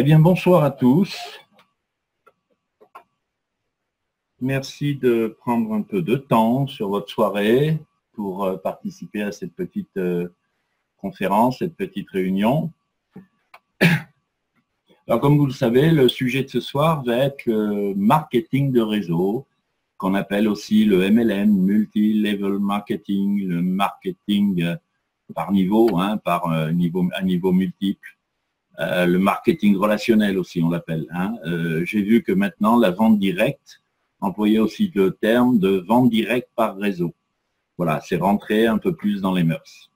bien, bonsoir à tous. Merci de prendre un peu de temps sur votre soirée pour participer à cette petite conférence, cette petite réunion. Alors, comme vous le savez, le sujet de ce soir va être le marketing de réseau, qu'on appelle aussi le MLM, Multi-Level Marketing, le marketing par niveau, par un niveau multiple. Le marketing relationnel aussi, on l'appelle. J'ai vu que maintenant, la vente directe employait aussi le terme de vente directe par réseau. Voilà, c'est rentré un peu plus dans les mœurs.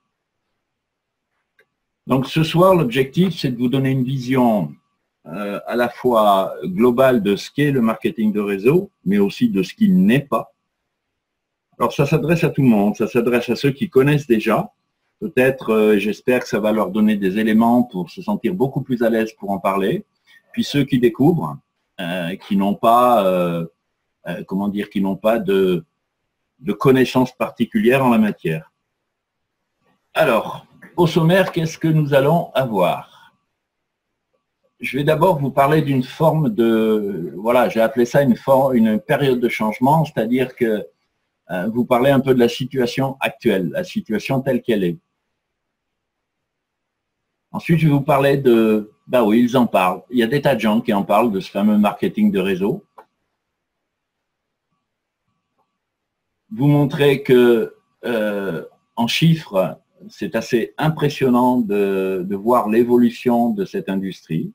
Donc ce soir, l'objectif, c'est de vous donner une vision à la fois globale de ce qu'est le marketing de réseau, mais aussi de ce qu'il n'est pas. Alors ça s'adresse à tout le monde, ça s'adresse à ceux qui connaissent déjà. Peut-être, j'espère que ça va leur donner des éléments pour se sentir beaucoup plus à l'aise pour en parler. Puis ceux qui découvrent, qui n'ont pas, qui n'ont pas de connaissances particulières en la matière. Alors, au sommaire, qu'est-ce que nous allons avoir? Je vais d'abord vous parler d'une forme de, voilà, j'ai appelé ça une période de changement, c'est-à-dire que vous parlez un peu de la situation actuelle, la situation telle qu'elle est. Ensuite, je vais vous parler de, oui, ils en parlent. Il y a des tas de gens qui en parlent de ce fameux marketing de réseau. Vous montrer que, en chiffres, c'est assez impressionnant de voir l'évolution de cette industrie.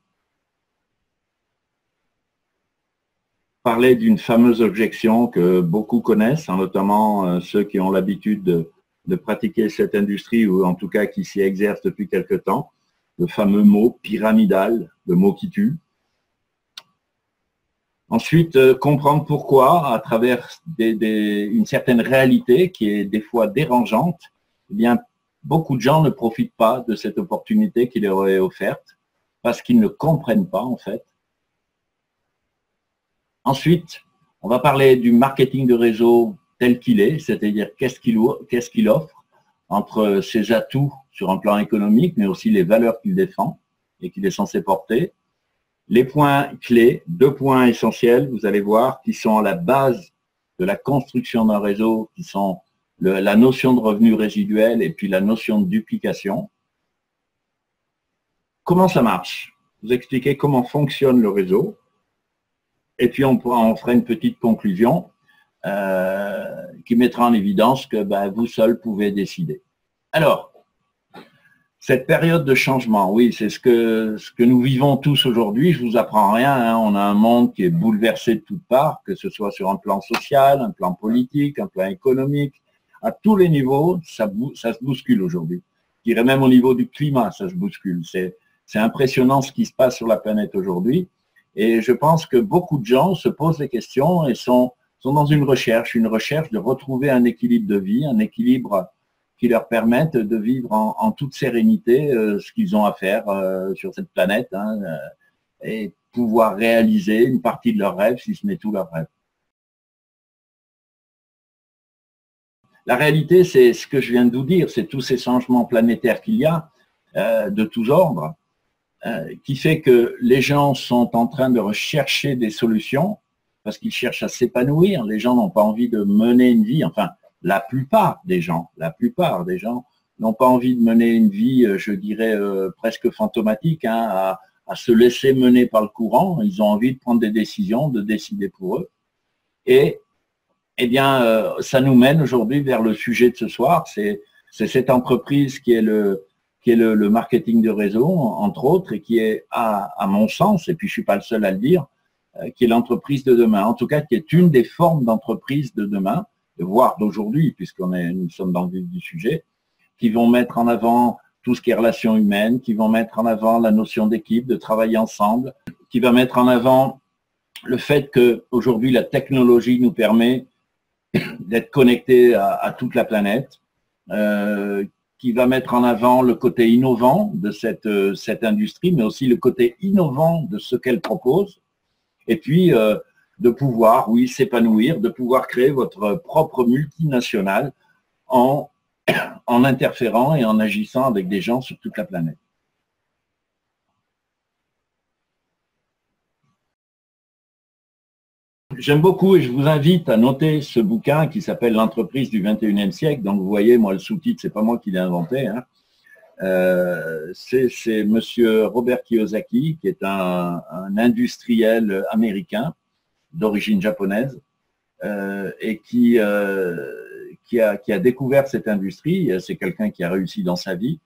Parler d'une fameuse objection que beaucoup connaissent, notamment ceux qui ont l'habitude de pratiquer cette industrie ou en tout cas qui s'y exercent depuis quelque temps. Le fameux mot pyramidal, le mot qui tue. Ensuite, comprendre pourquoi, à travers une certaine réalité qui est des fois dérangeante, eh bien, beaucoup de gens ne profitent pas de cette opportunité qui leur est offerte parce qu'ils ne comprennent pas, en fait. Ensuite, on va parler du marketing de réseau tel qu'il est, c'est-à-dire qu'est-ce qu'il offre entre ses atouts sur un plan économique, mais aussi les valeurs qu'il défend et qu'il est censé porter. Les points clés, 2 points essentiels, vous allez voir, qui sont à la base de la construction d'un réseau, qui sont la notion de revenu résiduel et puis la notion de duplication. Comment ça marche? Vous expliquer comment fonctionne le réseau. Et puis on fera une petite conclusion qui mettra en évidence que vous seul pouvez décider. Alors, cette période de changement, oui, c'est ce que nous vivons tous aujourd'hui. Je vous apprends rien, on a un monde qui est bouleversé de toutes parts, que ce soit sur un plan social, un plan politique, un plan économique. À tous les niveaux, ça se bouscule aujourd'hui. Je dirais même au niveau du climat, ça se bouscule. C'est impressionnant ce qui se passe sur la planète aujourd'hui. Et je pense que beaucoup de gens se posent des questions et sont dans une recherche de retrouver un équilibre de vie, un équilibre qui leur permette de vivre en toute sérénité ce qu'ils ont à faire sur cette planète et pouvoir réaliser une partie de leurs rêves, si ce n'est tout leur rêve. La réalité, c'est ce que je viens de vous dire, c'est tous ces changements planétaires qu'il y a de tous ordres, qui fait que les gens sont en train de rechercher des solutions parce qu'ils cherchent à s'épanouir. Les gens n'ont pas envie de mener une vie, enfin, la plupart des gens n'ont pas envie de mener une vie, je dirais, presque fantomatique, à se laisser mener par le courant. Ils ont envie de prendre des décisions, de décider pour eux. Et eh bien, ça nous mène aujourd'hui vers le sujet de ce soir. C'est cette entreprise qui est le marketing de réseau, entre autres, et qui est, à mon sens, et puis je ne suis pas le seul à le dire, qui est l'entreprise de demain. En tout cas, qui est une des formes d'entreprise de demain, voire d'aujourd'hui, nous sommes dans le vif du sujet, qui vont mettre en avant tout ce qui est relations humaines, qui vont mettre en avant la notion d'équipe, de travailler ensemble, qui va mettre en avant le fait qu'aujourd'hui, la technologie nous permet d'être connectés à toute la planète, qui va mettre en avant le côté innovant de cette industrie, mais aussi le côté innovant de ce qu'elle propose, et puis de pouvoir, oui, s'épanouir, de pouvoir créer votre propre multinationale en interférant et en agissant avec des gens sur toute la planète. J'aime beaucoup et je vous invite à noter ce bouquin qui s'appelle L'entreprise du 21e siècle. Donc, vous voyez, moi, le sous-titre, c'est pas moi qui l'ai inventé, hein. C'est monsieur Robert Kiyosaki, qui est un industriel américain d'origine japonaise et qui a découvert cette industrie. C'est quelqu'un qui a réussi dans sa vie.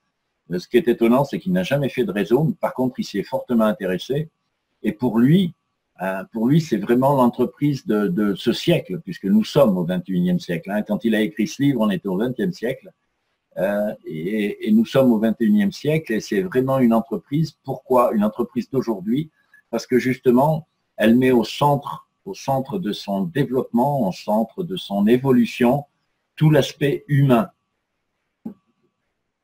Ce qui est étonnant, c'est qu'il n'a jamais fait de réseau, mais par contre, il s'y est fortement intéressé. Et pour lui, c'est vraiment l'entreprise de ce siècle, puisque nous sommes au 21e siècle. Hein. Quand il a écrit ce livre, on était au 20e siècle. Et nous sommes au 21e siècle et c'est vraiment une entreprise. Pourquoi une entreprise d'aujourd'hui? Parce que justement, elle met au centre de son développement, au centre de son évolution, tout l'aspect humain.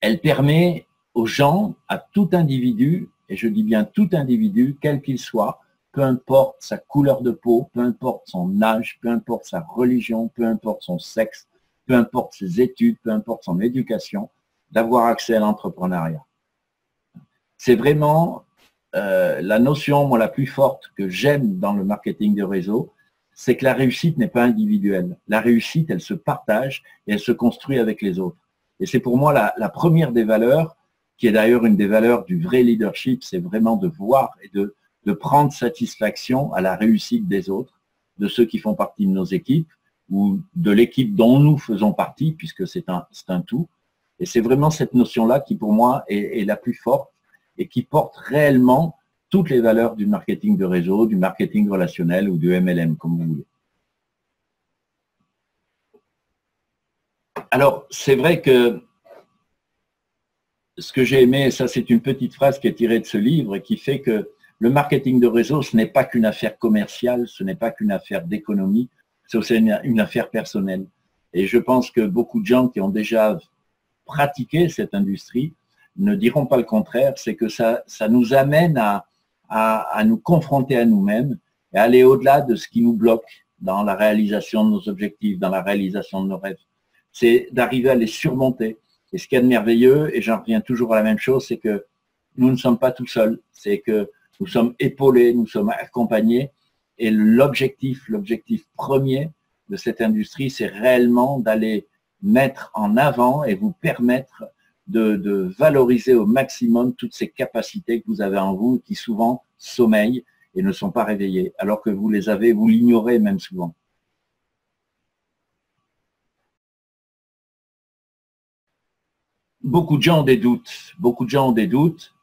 Elle permet aux gens, à tout individu, et je dis bien tout individu, quel qu'il soit, peu importe sa couleur de peau, peu importe son âge, peu importe sa religion, peu importe son sexe, peu importe ses études, peu importe son éducation, d'avoir accès à l'entrepreneuriat. C'est vraiment la notion, moi, la plus forte que j'aime dans le marketing de réseau, c'est que la réussite n'est pas individuelle. La réussite, elle se partage et elle se construit avec les autres. Et c'est pour moi la première des valeurs, qui est d'ailleurs une des valeurs du vrai leadership, c'est vraiment de voir et de prendre satisfaction à la réussite des autres, de ceux qui font partie de nos équipes, ou de l'équipe dont nous faisons partie, puisque c'est un tout. Et c'est vraiment cette notion-là qui, pour moi, est la plus forte et qui porte réellement toutes les valeurs du marketing de réseau, du marketing relationnel ou du MLM, comme vous voulez. Alors, c'est vrai que ce que j'ai aimé, et ça c'est une petite phrase qui est tirée de ce livre, et qui fait que le marketing de réseau, ce n'est pas qu'une affaire commerciale, ce n'est pas qu'une affaire d'économie, c'est aussi une affaire personnelle. Et je pense que beaucoup de gens qui ont déjà pratiqué cette industrie ne diront pas le contraire, c'est que ça nous amène à nous confronter à nous-mêmes et à aller au-delà de ce qui nous bloque dans la réalisation de nos objectifs, dans la réalisation de nos rêves. C'est d'arriver à les surmonter. Et ce qu'il y a de merveilleux, et j'en reviens toujours à la même chose, c'est que nous ne sommes pas tout seuls, c'est que nous sommes épaulés, nous sommes accompagnés. Et l'objectif premier de cette industrie, c'est réellement d'aller mettre en avant et vous permettre de valoriser au maximum toutes ces capacités que vous avez en vous, qui souvent sommeillent et ne sont pas réveillées, alors que vous les avez, vous l'ignorez même souvent. Beaucoup de gens ont des doutes,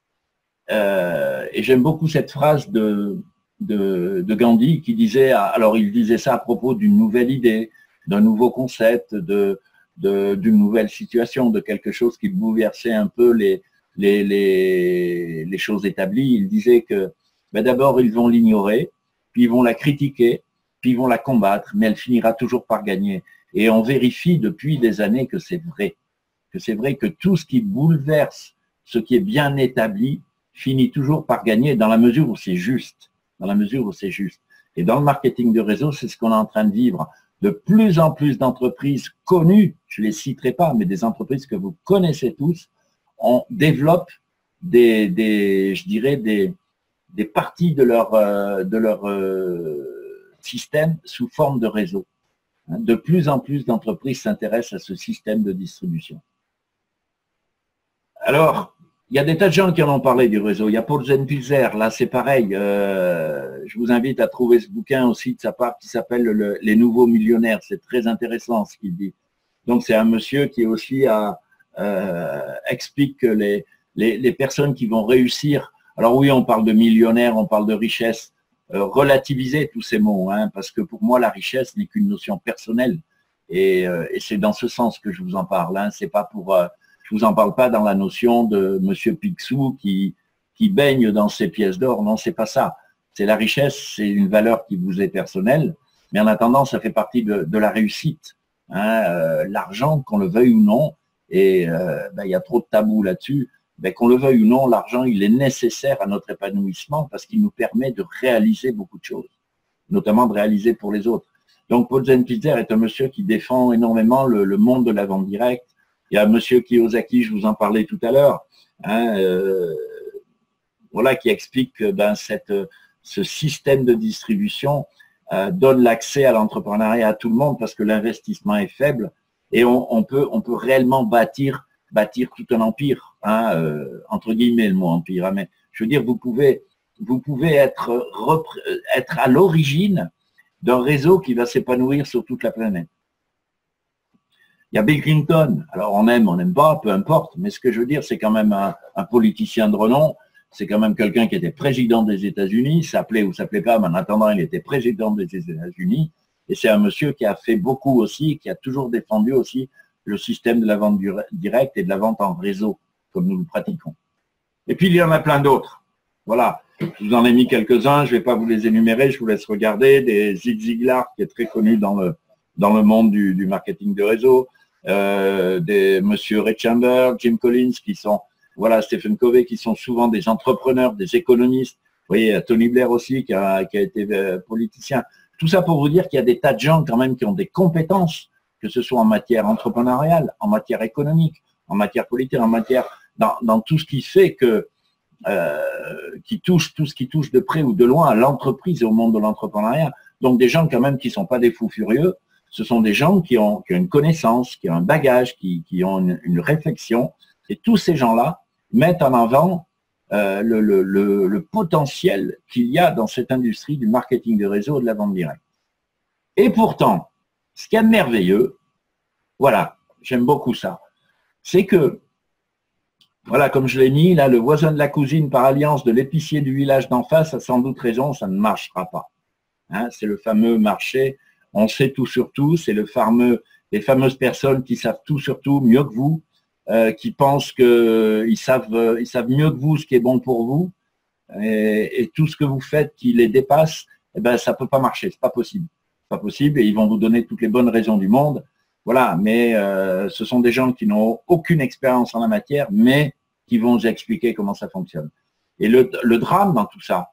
et j'aime beaucoup cette phrase de Gandhi qui disait, alors il disait ça à propos d'une nouvelle idée, d'un nouveau concept, d'une nouvelle situation, de quelque chose qui bouleversait un peu les choses établies. Il disait que d'abord ils vont l'ignorer, puis ils vont la critiquer, puis ils vont la combattre, mais elle finira toujours par gagner. Et on vérifie depuis des années que c'est vrai. Que c'est vrai que tout ce qui bouleverse ce qui est bien établi finit toujours par gagner dans la mesure où c'est juste. Dans la mesure où c'est juste. Et dans le marketing de réseau, c'est ce qu'on est en train de vivre. De plus en plus d'entreprises connues, je ne les citerai pas, mais des entreprises que vous connaissez tous, on développe je dirais des parties de leur système sous forme de réseau. De plus en plus d'entreprises s'intéressent à ce système de distribution. Alors, il y a des tas de gens qui en ont parlé du réseau. Il y a Paul Zenpilzer, là c'est pareil. Je vous invite à trouver ce bouquin aussi de sa part qui s'appelle Les Nouveaux Millionnaires. C'est très intéressant ce qu'il dit. Donc c'est un monsieur qui aussi explique que les personnes qui vont réussir, alors oui on parle de millionnaires, on parle de richesse, relativiser tous ces mots, hein, parce que pour moi la richesse n'est qu'une notion personnelle et c'est dans ce sens que je vous en parle. Hein. C'est pas pour je vous en parle pas dans la notion de Monsieur Picsou qui baigne dans ses pièces d'or. Non, c'est pas ça. C'est la richesse, c'est une valeur qui vous est personnelle, mais en attendant, ça fait partie de la réussite. Hein. L'argent, qu'on le veuille ou non, et il y a trop de tabous là-dessus, qu'on le veuille ou non, l'argent, il est nécessaire à notre épanouissement parce qu'il nous permet de réaliser beaucoup de choses, notamment de réaliser pour les autres. Donc, Paul Zenpilzer est un monsieur qui défend énormément le monde de la vente directe. Il y a monsieur Kiyosaki, je vous en parlais tout à l'heure, hein, voilà, qui explique que ce système de distribution, donne l'accès à l'entrepreneuriat à tout le monde parce que l'investissement est faible et on peut réellement bâtir tout un empire, hein, entre guillemets le mot empire, hein, mais je veux dire, vous pouvez être à l'origine d'un réseau qui va s'épanouir sur toute la planète. Il y a Bill Clinton, alors on n'aime pas, peu importe, mais ce que je veux dire, c'est quand même un politicien de renom, c'est quand même quelqu'un qui était président des États-Unis, s'appelait ou s'appelait pas, mais en attendant, il était président des États-Unis, et c'est un monsieur qui a fait beaucoup aussi, qui a toujours défendu aussi le système de la vente directe et de la vente en réseau, comme nous le pratiquons. Et puis, il y en a plein d'autres. Voilà, je vous en ai mis quelques-uns, je ne vais pas vous les énumérer, je vous laisse regarder. Des Zig Ziglar, qui est très connu dans le monde du marketing de réseau, des Monsieur Ray Chamber, Jim Collins, qui sont, voilà, Stephen Covey, qui sont souvent des entrepreneurs, des économistes. Vous voyez, Tony Blair aussi, qui a été politicien. Tout ça pour vous dire qu'il y a des tas de gens quand même qui ont des compétences, que ce soit en matière entrepreneuriale, en matière économique, en matière politique, en matière dans tout ce qui fait que tout ce qui touche de près ou de loin à l'entreprise et au monde de l'entrepreneuriat. Donc des gens quand même qui ne sont pas des fous furieux, ce sont des gens qui ont une connaissance, qui ont un bagage, qui ont une réflexion. Et tous ces gens-là mettent en avant le potentiel qu'il y a dans cette industrie du marketing de réseau et de la vente directe. Et pourtant, ce qu'il y a de merveilleux, voilà, j'aime beaucoup ça, c'est que, voilà, comme je l'ai mis, là, le voisin de la cousine par alliance de l'épicier du village d'en face a sans doute raison, ça ne marchera pas. Hein, c'est le fameux marché, on sait tout sur tout, c'est les fameuses personnes qui savent tout sur tout mieux que vous, qui pensent qu'ils savent mieux que vous ce qui est bon pour vous, et tout ce que vous faites qui les dépasse, eh ben, ça ne peut pas marcher, c'est pas possible. Pas possible, et ils vont vous donner toutes les bonnes raisons du monde. Voilà, mais ce sont des gens qui n'ont aucune expérience en la matière, mais qui vont vous expliquer comment ça fonctionne. Et le drame dans tout ça,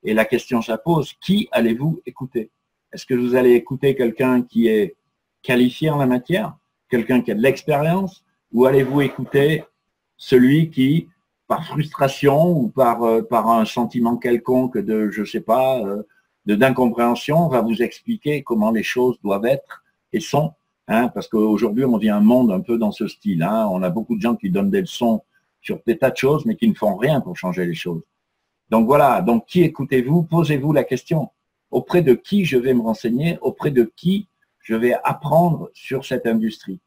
et la question se pose, qui allez-vous écouter? Est-ce que vous allez écouter quelqu'un qui est qualifié en la matière, quelqu'un qui a de l'expérience, ou allez-vous écouter celui qui, par frustration ou par un sentiment quelconque de, je sais pas, d'incompréhension, va vous expliquer comment les choses doivent être et sont. Hein, parce qu'aujourd'hui, on vit un monde un peu dans ce style. Hein. On a beaucoup de gens qui donnent des leçons sur des tas de choses, mais qui ne font rien pour changer les choses. Donc voilà, donc qui écoutez-vous? Posez-vous la question. Auprès de qui je vais me renseigner? Auprès de qui je vais apprendre sur cette industrie?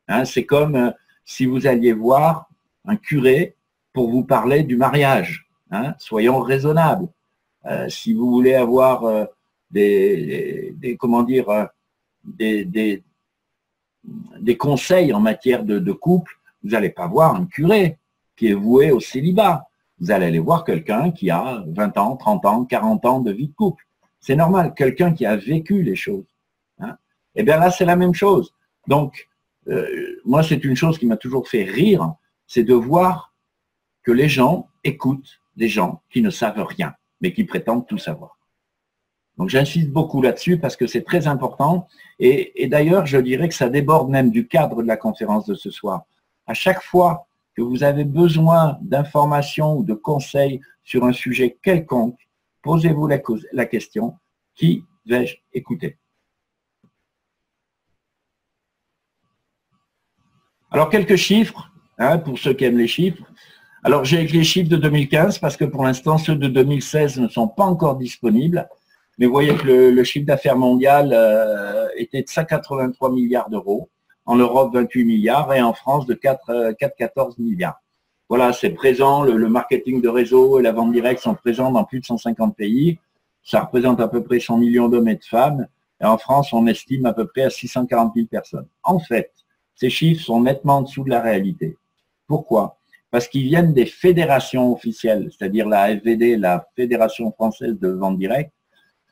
Hein, c'est comme si vous alliez voir un curé pour vous parler du mariage. Hein, soyons raisonnables. Si vous voulez avoir des conseils en matière de couple, vous n'allez pas voir un curé qui est voué au célibat. Vous allez aller voir quelqu'un qui a 20 ans, 30 ans, 40 ans de vie de couple. C'est normal, quelqu'un qui a vécu les choses. Hein. Et bien là, c'est la même chose. Donc, moi, c'est une chose qui m'a toujours fait rire, c'est de voir que les gens écoutent des gens qui ne savent rien, mais qui prétendent tout savoir. Donc j'insiste beaucoup là-dessus parce que c'est très important et d'ailleurs je dirais que ça déborde même du cadre de la conférence de ce soir. À chaque fois que vous avez besoin d'informations ou de conseils sur un sujet quelconque, posez-vous la question, qui vais-je écouter? Alors quelques chiffres, hein, pour ceux qui aiment les chiffres. Alors j'ai les chiffres de 2015 parce que pour l'instant ceux de 2016 ne sont pas encore disponibles. Mais vous voyez que le chiffre d'affaires mondial était de 183 milliards d'euros, en Europe 28 milliards et en France de 4,14 milliards. Voilà, c'est présent, le marketing de réseau et la vente directe sont présents dans plus de 150 pays. Ça représente à peu près 100 millions d'hommes et de femmes. Et en France, on estime à peu près à 640 000 personnes. En fait, ces chiffres sont nettement en dessous de la réalité. Pourquoi? Parce qu'ils viennent des fédérations officielles, c'est-à-dire la FVD, la Fédération française de vente directe,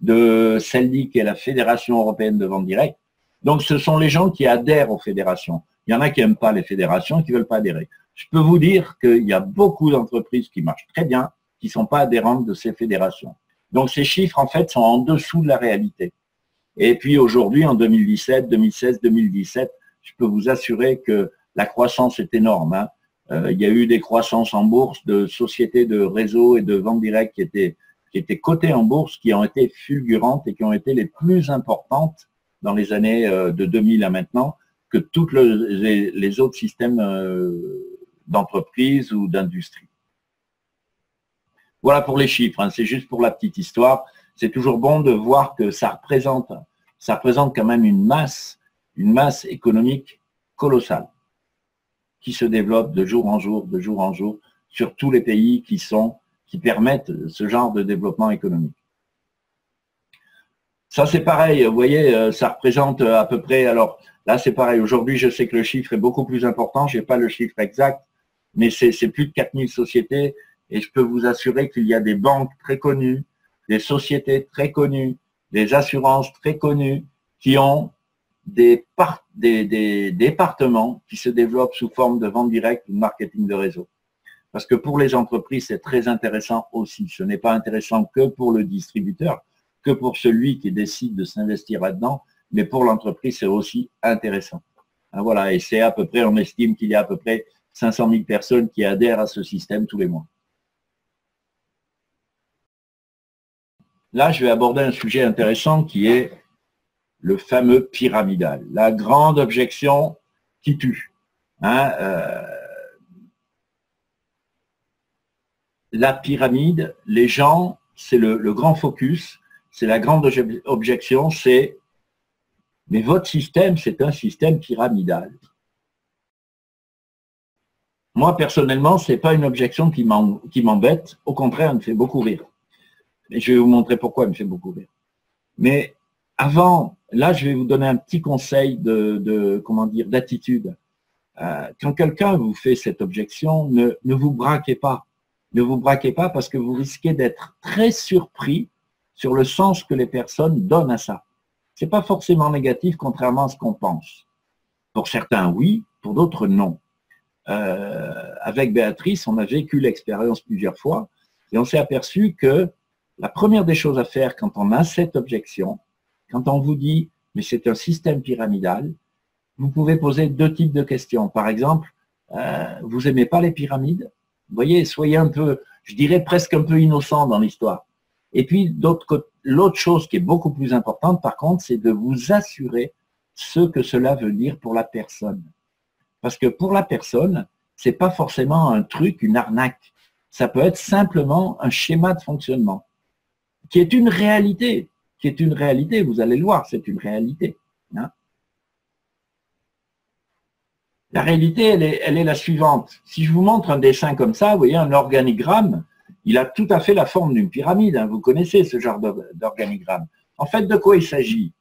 de CELDI, qui est la Fédération européenne de vente directe. Donc, ce sont les gens qui adhèrent aux fédérations. Il y en a qui n'aiment pas les fédérations, qui ne veulent pas adhérer. Je peux vous dire qu'il y a beaucoup d'entreprises qui marchent très bien, qui ne sont pas adhérentes de ces fédérations. Donc, ces chiffres, en fait, sont en dessous de la réalité. Et puis, aujourd'hui, en 2017, 2016, 2017, je peux vous assurer que la croissance est énorme. Il y a eu des croissances en bourse de sociétés de réseau et de vente directe qui étaient qui étaient cotées en bourse, qui ont été fulgurantes et qui ont été les plus importantes dans les années de 2000 à maintenant que tous les autres systèmes d'entreprise ou d'industrie. Voilà pour les chiffres, hein, c'est juste pour la petite histoire. C'est toujours bon de voir que ça représente quand même une masse économique colossale qui se développe de jour en jour, sur tous les pays qui permettent ce genre de développement économique. Ça, c'est pareil, vous voyez, ça représente à peu près, alors là, c'est pareil, aujourd'hui, je sais que le chiffre est beaucoup plus important, je n'ai pas le chiffre exact, mais c'est plus de 4000 sociétés, et je peux vous assurer qu'il y a des banques très connues, des sociétés très connues, des assurances très connues, qui ont des départements qui se développent sous forme de vente directe ou de marketing de réseau. Parce que pour les entreprises, c'est très intéressant aussi. Ce n'est pas intéressant que pour le distributeur, que pour celui qui décide de s'investir là-dedans, mais pour l'entreprise, c'est aussi intéressant. Voilà, et c'est à peu près, on estime qu'il y a à peu près 500 000 personnes qui adhèrent à ce système tous les mois. Là, je vais aborder un sujet intéressant qui est le fameux pyramidal, la grande objection qui tue. La pyramide, les gens, c'est le grand focus, c'est la grande objection, c'est « mais votre système, c'est un système pyramidal ». Moi, personnellement, ce n'est pas une objection qui m'embête, au contraire, elle me fait beaucoup rire. Et je vais vous montrer pourquoi elle me fait beaucoup rire. Mais avant, là, je vais vous donner un petit conseil d'attitude. Quand quelqu'un vous fait cette objection, ne vous braquez pas. Ne vous braquez pas parce que vous risquez d'être très surpris sur le sens que les personnes donnent à ça. Ce n'est pas forcément négatif, contrairement à ce qu'on pense. Pour certains, oui, pour d'autres, non. Avec Béatrice, on a vécu l'expérience plusieurs fois et on s'est aperçu que la première des choses à faire quand on a cette objection, quand on vous dit « mais c'est un système pyramidal », vous pouvez poser deux types de questions. Par exemple, vous n'aimez pas les pyramides? Vous voyez, soyez un peu, je dirais presque un peu innocent dans l'histoire. Et puis, l'autre chose qui est beaucoup plus importante, par contre, c'est de vous assurer ce que cela veut dire pour la personne. Parce que pour la personne, ce n'est pas forcément un truc, une arnaque. Ça peut être simplement un schéma de fonctionnement qui est une réalité. Vous allez le voir, c'est une réalité. Hein. La réalité, elle est la suivante. Si je vous montre un dessin comme ça, vous voyez, un organigramme, il a tout à fait la forme d'une pyramide. Hein. Vous connaissez ce genre d'organigramme. En fait, de quoi il s'agit?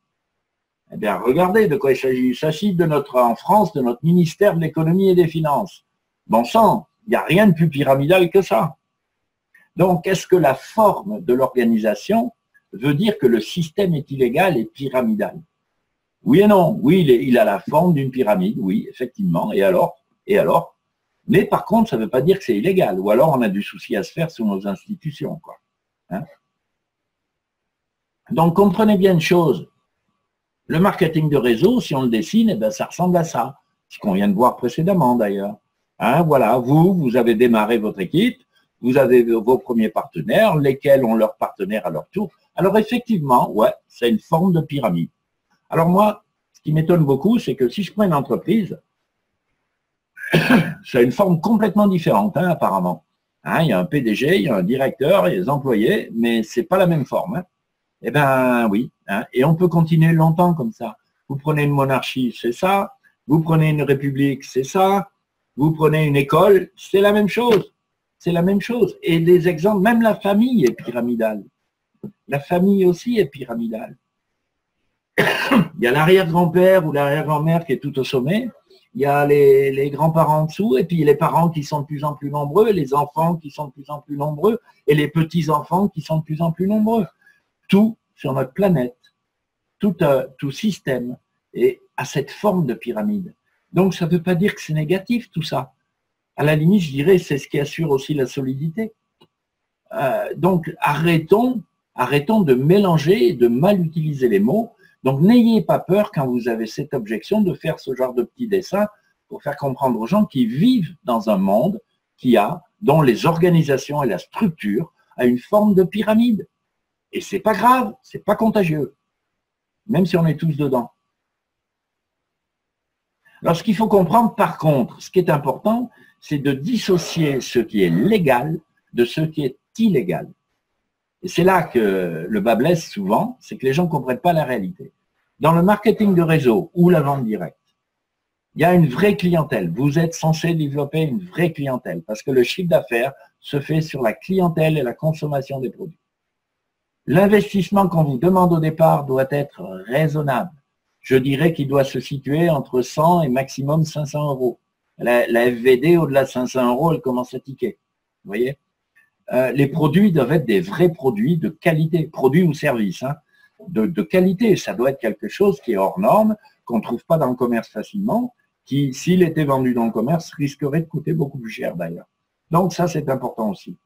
Eh bien, regardez de quoi il s'agit. Il s'agit en France, de notre ministère de l'économie et des finances. Bon sang, il n'y a rien de plus pyramidal que ça. Donc, est-ce que la forme de l'organisation veut dire que le système est illégal et pyramidal? Oui et non. Oui, il a la forme d'une pyramide, oui, effectivement. Et alors? Mais par contre, ça ne veut pas dire que c'est illégal. Ou alors, on a du souci à se faire sur nos institutions, quoi. Hein? Donc, comprenez bien une chose. Le marketing de réseau, si on le dessine, eh bien, ça ressemble à ça. Ce qu'on vient de voir précédemment, d'ailleurs. Hein, voilà, vous avez démarré votre équipe. Vous avez vos premiers partenaires, lesquels ont leurs partenaires à leur tour. Alors effectivement, ouais, c'est une forme de pyramide. Alors moi, ce qui m'étonne beaucoup, c'est que si je prends une entreprise, ça a une forme complètement différente, hein, apparemment. Hein, il y a un PDG, il y a un directeur, il y a des employés, mais ce n'est pas la même forme. Hein. Eh bien oui, hein, et on peut continuer longtemps comme ça. Vous prenez une monarchie, c'est ça. Vous prenez une république, c'est ça. Vous prenez une école, c'est la même chose. C'est la même chose. Et des exemples, même la famille est pyramidale. La famille aussi est pyramidale. Il y a l'arrière-grand-père ou l'arrière-grand-mère qui est tout au sommet. Il y a les grands-parents en dessous, et puis les parents qui sont de plus en plus nombreux, les enfants qui sont de plus en plus nombreux, et les petits-enfants qui sont de plus en plus nombreux. Tout sur notre planète, tout système a cette forme de pyramide. Donc, ça ne veut pas dire que c'est négatif, tout ça. À la limite, je dirais, c'est ce qui assure aussi la solidité. Donc, arrêtons de mélanger et de mal utiliser les mots. Donc, n'ayez pas peur quand vous avez cette objection de faire ce genre de petits dessins pour faire comprendre aux gens qui vivent dans un monde dont les organisations et la structure à une forme de pyramide. Et c'est pas grave, c'est pas contagieux, même si on est tous dedans. Alors, ce qu'il faut comprendre, par contre, ce qui est important, c'est de dissocier ce qui est légal de ce qui est illégal. Et c'est là que le bât blesse souvent, c'est que les gens ne comprennent pas la réalité. Dans le marketing de réseau ou la vente directe, il y a une vraie clientèle. Vous êtes censé développer une vraie clientèle parce que le chiffre d'affaires se fait sur la clientèle et la consommation des produits. L'investissement qu'on vous demande au départ doit être raisonnable. Je dirais qu'il doit se situer entre 100 et maximum 500 euros. La FVD, au-delà de 500 euros, elle commence à tiquer. Vous voyez, les produits doivent être des vrais produits de qualité, produits ou services, hein, de qualité. Ça doit être quelque chose qui est hors norme, qu'on ne trouve pas dans le commerce facilement, qui, s'il était vendu dans le commerce, risquerait de coûter beaucoup plus cher d'ailleurs. Donc ça, c'est important aussi.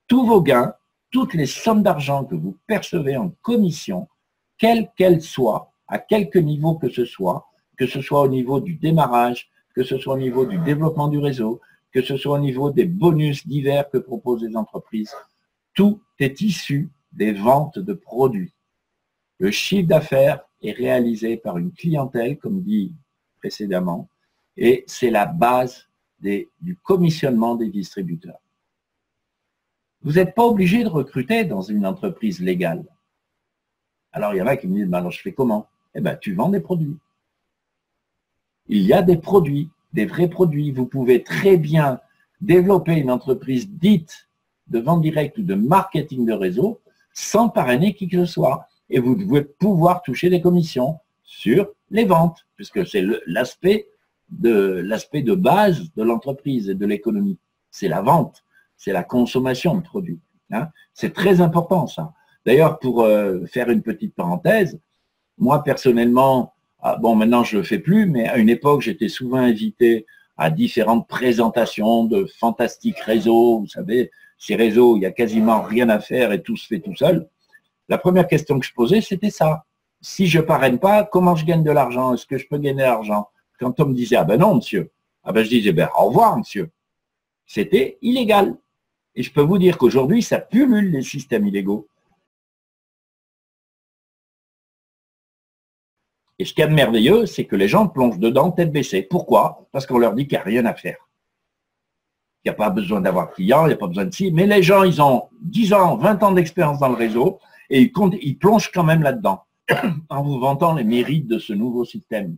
Tous vos gains, toutes les sommes d'argent que vous percevez en commission, quelle qu'elle soit, à quelque niveau que ce soit au niveau du démarrage, que ce soit au niveau du développement du réseau, que ce soit au niveau des bonus divers que proposent les entreprises, tout est issu des ventes de produits. Le chiffre d'affaires est réalisé par une clientèle, comme dit précédemment, et c'est la base du commissionnement des distributeurs. Vous n'êtes pas obligé de recruter dans une entreprise légale. Alors, il y en a qui me disent, alors je fais comment? Eh bien, tu vends des produits. Il y a des produits, des vrais produits. Vous pouvez très bien développer une entreprise dite de vente directe ou de marketing de réseau sans parrainer qui que ce soit. Et vous devez pouvoir toucher des commissions sur les ventes, puisque c'est l'aspect de base de l'entreprise et de l'économie. C'est la vente, c'est la consommation de produits. Hein. C'est très important ça. D'ailleurs, pour faire une petite parenthèse, moi personnellement, bon maintenant je ne le fais plus, mais à une époque j'étais souvent invité à différentes présentations de fantastiques réseaux. Vous savez, ces réseaux, il n'y a quasiment rien à faire et tout se fait tout seul. La première question que je posais, c'était ça. Si je ne parraine pas, comment je gagne de l'argent? Est-ce que je peux gagner de l'argent? Quand on me disait, ah ben non, monsieur, ah ben je disais, ben au revoir, monsieur. C'était illégal. Et je peux vous dire qu'aujourd'hui, ça pullule les systèmes illégaux. Et ce qu'il y a de merveilleux, c'est que les gens plongent dedans tête baissée. Pourquoi? Parce qu'on leur dit qu'il n'y a rien à faire. Il n'y a pas besoin d'avoir de clients, il n'y a pas besoin de ci. Mais les gens, ils ont 10 ans, 20 ans d'expérience dans le réseau et ils plongent quand même là-dedans en vous vantant les mérites de ce nouveau système.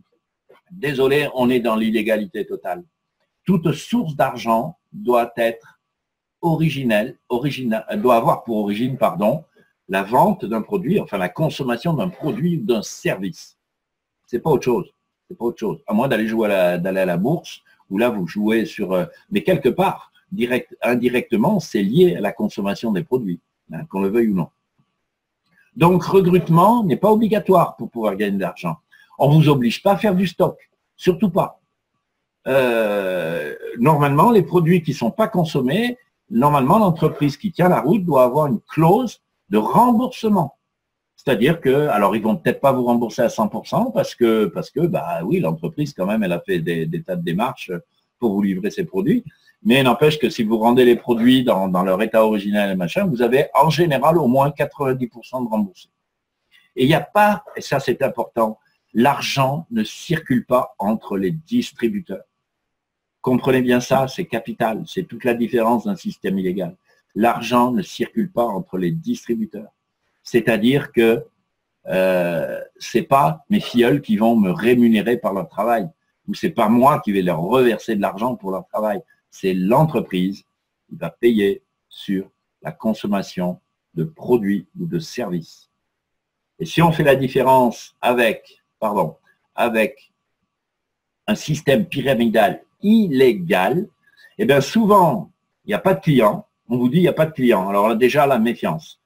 Désolé, on est dans l'illégalité totale. Toute source d'argent doit être originelle, doit avoir pour origine, la vente d'un produit, enfin la consommation d'un produit ou d'un service. C'est pas autre chose. C'est pas autre chose. À moins d'aller d'aller à la bourse, où là vous jouez sur. Mais quelque part, indirectement, c'est lié à la consommation des produits, hein, qu'on le veuille ou non. Donc, recrutement n'est pas obligatoire pour pouvoir gagner de l'argent. On ne vous oblige pas à faire du stock, surtout pas. Normalement, les produits qui ne sont pas consommés, normalement, l'entreprise qui tient la route doit avoir une clause de remboursement. C'est-à-dire que, alors ils vont peut-être pas vous rembourser à 100% parce que bah oui, l'entreprise quand même, elle a fait des tas de démarches pour vous livrer ses produits. Mais n'empêche que si vous rendez les produits dans leur état originel et machin, vous avez en général au moins 90% de remboursé. Et il n'y a pas, et ça c'est important, l'argent ne circule pas entre les distributeurs. Comprenez bien ça, c'est capital, c'est toute la différence d'un système illégal. L'argent ne circule pas entre les distributeurs. C'est-à-dire que c'est pas mes filleuls qui vont me rémunérer par leur travail, ou c'est pas moi qui vais leur reverser de l'argent pour leur travail. C'est l'entreprise qui va payer sur la consommation de produits ou de services. Et si on fait la différence avec un système pyramidal illégal, eh bien souvent, il n'y a pas de clients. On vous dit il n'y a pas de clients. Alors là, déjà, la méfiance.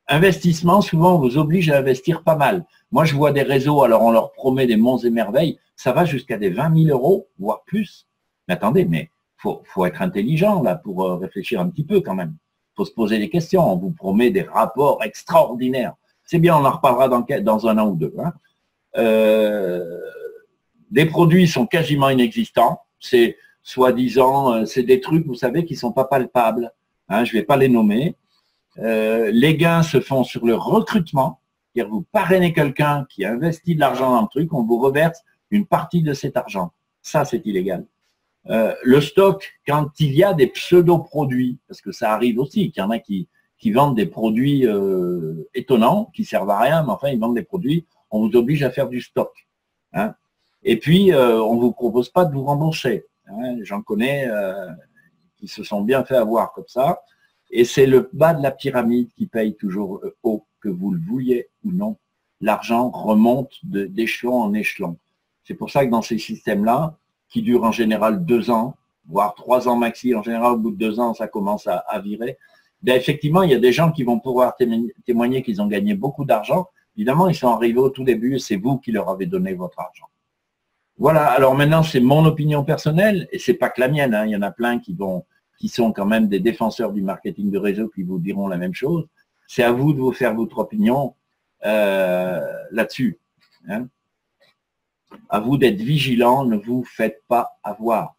Investissement, souvent, on vous oblige à investir pas mal. Moi, je vois des réseaux, alors on leur promet des monts et merveilles, ça va jusqu'à des 20 000 euros, voire plus. Mais attendez, mais faut être intelligent là pour réfléchir un petit peu quand même. Il faut se poser des questions. On vous promet des rapports extraordinaires. C'est bien, on en reparlera dans un an ou deux. Hein. Les produits sont quasiment inexistants. C'est soi-disant, c'est des trucs, vous savez, qui ne sont pas palpables. hein, je ne vais pas les nommer. Les gains se font sur le recrutement, c'est-à-dire vous parrainez quelqu'un qui a investi de l'argent dans le truc, on vous reverse une partie de cet argent. Ça, c'est illégal. Le stock, quand il y a des pseudo-produits, parce que ça arrive aussi, qu'il y en a qui vendent des produits étonnants, qui servent à rien, mais enfin, ils vendent des produits, on vous oblige à faire du stock. Hein. Et puis, on ne vous propose pas de vous rembourser. Hein. J'en connais qui se sont bien fait avoir comme ça. Et c'est le bas de la pyramide qui paye toujours haut, que vous le vouliez ou non. L'argent remonte d'échelon en échelon. C'est pour ça que dans ces systèmes-là, qui durent en général 2 ans, voire 3 ans maxi, en général, au bout de 2 ans, ça commence à virer. Ben, effectivement, il y a des gens qui vont pouvoir témoigner qu'ils ont gagné beaucoup d'argent. Évidemment, ils sont arrivés au tout début et c'est vous qui leur avez donné votre argent. Voilà, alors maintenant, c'est mon opinion personnelle et c'est pas que la mienne. Hein. Il y en a plein qui sont quand même des défenseurs du marketing de réseau qui vous diront la même chose. C'est à vous de vous faire votre opinion là-dessus. Hein. À vous d'être vigilant, ne vous faites pas avoir.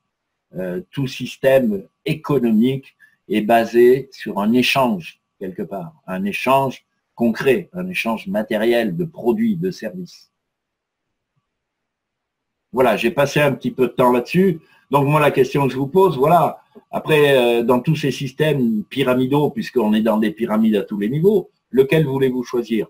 Tout système économique est basé sur un échange, quelque part. Un échange concret, un échange matériel de produits, de services. Voilà, j'ai passé un petit peu de temps là-dessus. Donc moi, la question que je vous pose, voilà. Après, dans tous ces systèmes pyramidaux, puisqu'on est dans des pyramides à tous les niveaux, lequel voulez-vous choisir?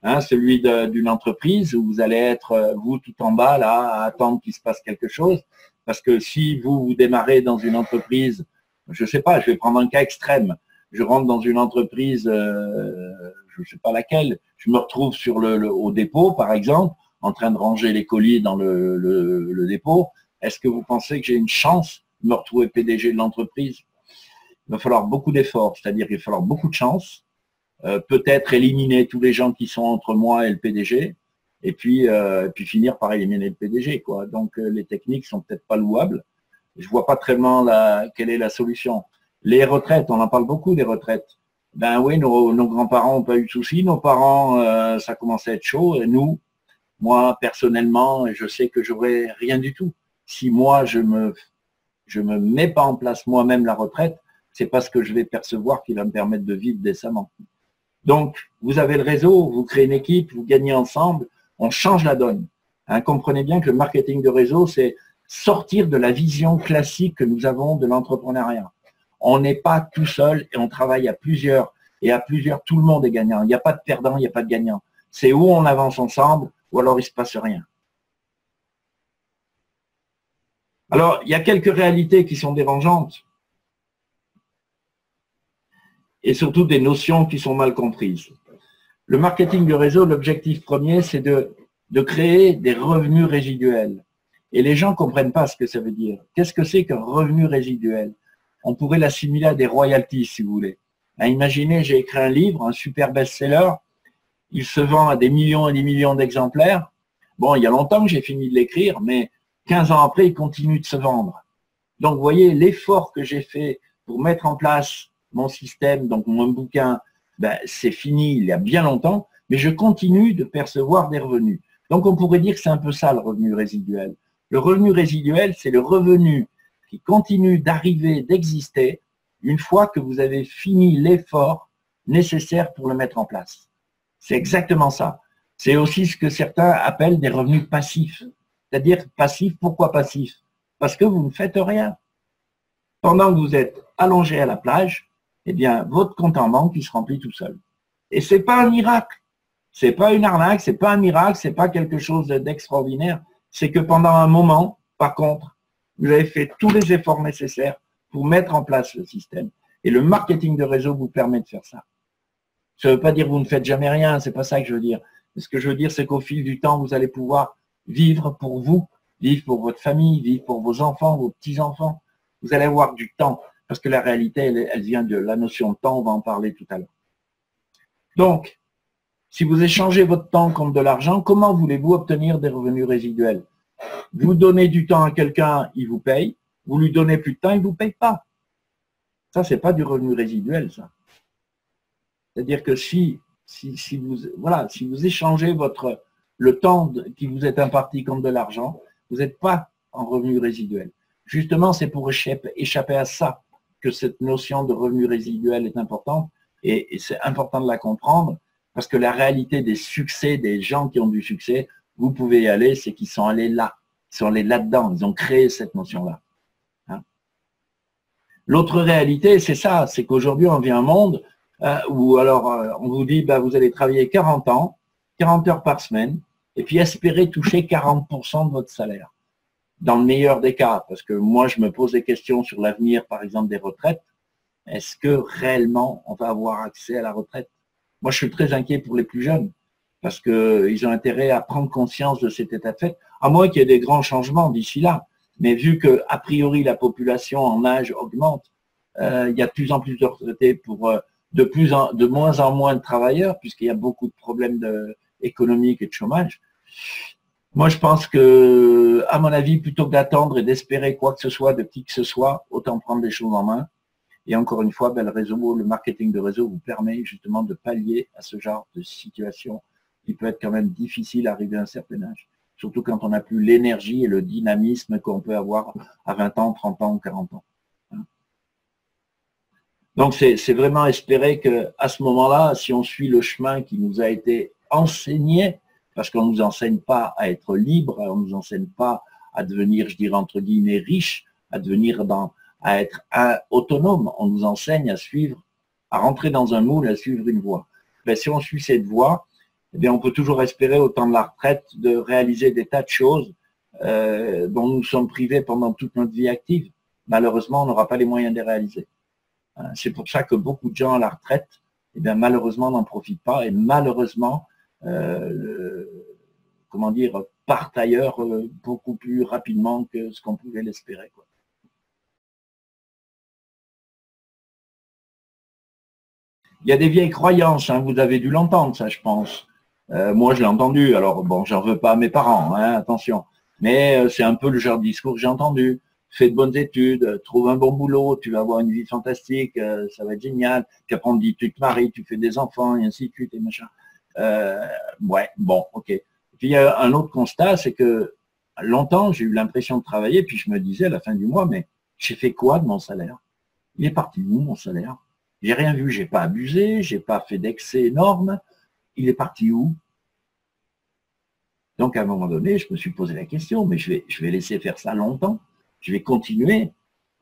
Hein, celui d'une entreprise où vous allez être, vous, tout en bas, là, à attendre qu'il se passe quelque chose. Parce que si vous démarrez dans une entreprise, je ne sais pas, je vais prendre un cas extrême. Je rentre dans une entreprise, je ne sais pas laquelle, je me retrouve au dépôt, par exemple, en train de ranger les colis dans le dépôt. Est-ce que vous pensez que j'ai une chance de me retrouver PDG de l'entreprise? Il va falloir beaucoup d'efforts, c'est-à-dire qu'il va falloir beaucoup de chance. Peut-être éliminer tous les gens qui sont entre moi et le PDG, et puis finir par éliminer le PDG, quoi. Donc les techniques sont peut-être pas louables. Je vois pas très bien quelle est la solution. Les retraites, on en parle beaucoup des retraites. Ben oui, nos grands-parents n'ont pas eu de soucis, nos parents, ça commençait à être chaud, et nous, moi personnellement, je sais que j'aurais rien du tout. Si moi je me mets pas en place moi-même la retraite, c'est parce que je vais percevoir qui va me permettre de vivre décemment. Donc, vous avez le réseau, vous créez une équipe, vous gagnez ensemble, on change la donne. Hein, comprenez bien que le marketing de réseau, c'est sortir de la vision classique que nous avons de l'entrepreneuriat. On n'est pas tout seul et on travaille à plusieurs. Et à plusieurs, tout le monde est gagnant. Il n'y a pas de perdant, il n'y a pas de gagnant. C'est où on avance ensemble ou alors il ne se passe rien. Alors, il y a quelques réalités qui sont dérangeantes. Et surtout des notions qui sont mal comprises. Le marketing de réseau, l'objectif premier, c'est de créer des revenus résiduels. Et les gens ne comprennent pas ce que ça veut dire. Qu'est-ce que c'est qu'un revenu résiduel? On pourrait l'assimiler à des royalties, si vous voulez. Imaginez, j'ai écrit un livre, un super best-seller, il se vend à des millions et des millions d'exemplaires. Bon, il y a longtemps que j'ai fini de l'écrire, mais 15 ans après, il continue de se vendre. Donc, vous voyez, l'effort que j'ai fait pour mettre en place mon système, donc mon bouquin, ben, c'est fini il y a bien longtemps, mais je continue de percevoir des revenus. Donc, on pourrait dire que c'est un peu ça le revenu résiduel. Le revenu résiduel, c'est le revenu qui continue d'arriver, d'exister, une fois que vous avez fini l'effort nécessaire pour le mettre en place. C'est exactement ça. C'est aussi ce que certains appellent des revenus passifs. C'est-à-dire passif, pourquoi passif? Parce que vous ne faites rien. Pendant que vous êtes allongé à la plage, eh bien, votre compte en banque, il se remplit tout seul. Et c'est pas un miracle. C'est pas une arnaque, c'est pas un miracle, c'est pas quelque chose d'extraordinaire. C'est que pendant un moment, par contre, vous avez fait tous les efforts nécessaires pour mettre en place le système. Et le marketing de réseau vous permet de faire ça. Ça ne veut pas dire que vous ne faites jamais rien, c'est pas ça que je veux dire. Ce que je veux dire, c'est qu'au fil du temps, vous allez pouvoir vivre pour vous, vivre pour votre famille, vivre pour vos enfants, vos petits-enfants. Vous allez avoir du temps, parce que la réalité, elle vient de la notion de temps, on va en parler tout à l'heure. Donc, si vous échangez votre temps contre de l'argent, comment voulez-vous obtenir des revenus résiduels? Vous donnez du temps à quelqu'un, il vous paye. Vous lui donnez plus de temps, il ne vous paye pas. Ça, ce n'est pas du revenu résiduel, ça. C'est-à-dire que si vous échangez le temps qui vous est imparti contre de l'argent, vous n'êtes pas en revenu résiduel. Justement, c'est pour échapper à ça que cette notion de revenu résiduel est importante et c'est important de la comprendre parce que la réalité des succès, des gens qui ont du succès, vous pouvez y aller, c'est qu'ils sont allés là, ils sont allés là-dedans, ils ont créé cette notion-là. Hein. L'autre réalité, c'est ça, c'est qu'aujourd'hui, on vit un monde où alors on vous dit, bah, vous allez travailler 40 ans, 40 heures par semaine, et puis espérer toucher 40% de votre salaire. Dans le meilleur des cas, parce que moi, je me pose des questions sur l'avenir, par exemple, des retraites. Est-ce que réellement, on va avoir accès à la retraite? Moi, je suis très inquiet pour les plus jeunes, parce qu'ils ont intérêt à prendre conscience de cet état de fait, à moins qu'il y ait des grands changements d'ici là. Mais vu que, a priori, la population en âge augmente, il y a de plus en plus de retraités pour de moins en moins de travailleurs, puisqu'il y a beaucoup de problèmes économiques et de chômage. Moi, je pense que, à mon avis, plutôt que d'attendre et d'espérer quoi que ce soit, de qui que ce soit, autant prendre les choses en main. Et encore une fois, ben, le marketing de réseau vous permet justement de pallier à ce genre de situation qui peut être quand même difficile à arriver à un certain âge. Surtout quand on n'a plus l'énergie et le dynamisme qu'on peut avoir à 20 ans, 30 ans ou 40 ans. Donc, c'est vraiment espérer qu'à ce moment-là, si on suit le chemin qui nous a été enseigné, parce qu'on ne nous enseigne pas à être libre, on ne nous enseigne pas à devenir, je dirais entre guillemets, riche, à devenir à être autonome. On nous enseigne à suivre, à rentrer dans un moule, à suivre une voie. Mais si on suit cette voie, eh bien, on peut toujours espérer au temps de la retraite de réaliser des tas de choses dont nous sommes privés pendant toute notre vie active. Malheureusement, on n'aura pas les moyens de les réaliser. C'est pour ça que beaucoup de gens à la retraite, eh bien, malheureusement, n'en profitent pas et malheureusement, comment dire, partent ailleurs beaucoup plus rapidement que ce qu'on pouvait l'espérer. Il y a des vieilles croyances, hein, vous avez dû l'entendre, ça, je pense. Moi, je l'ai entendu. Alors, bon, j'en veux pas à mes parents, hein, attention. Mais c'est un peu le genre de discours que j'ai entendu. Fais de bonnes études, trouve un bon boulot, tu vas avoir une vie fantastique, ça va être génial. Puis après, on me dit, tu te maries, tu fais des enfants, et ainsi de suite, et machin. Ouais, bon, ok. Et puis, il y a un autre constat, c'est que longtemps, j'ai eu l'impression de travailler, puis je me disais à la fin du mois, mais j'ai fait quoi de mon salaire? Il est parti où, mon salaire? J'ai rien vu, j'ai pas abusé, j'ai pas fait d'excès énorme. Il est parti où? Donc, à un moment donné, je me suis posé la question, mais je vais laisser faire ça longtemps. Je vais continuer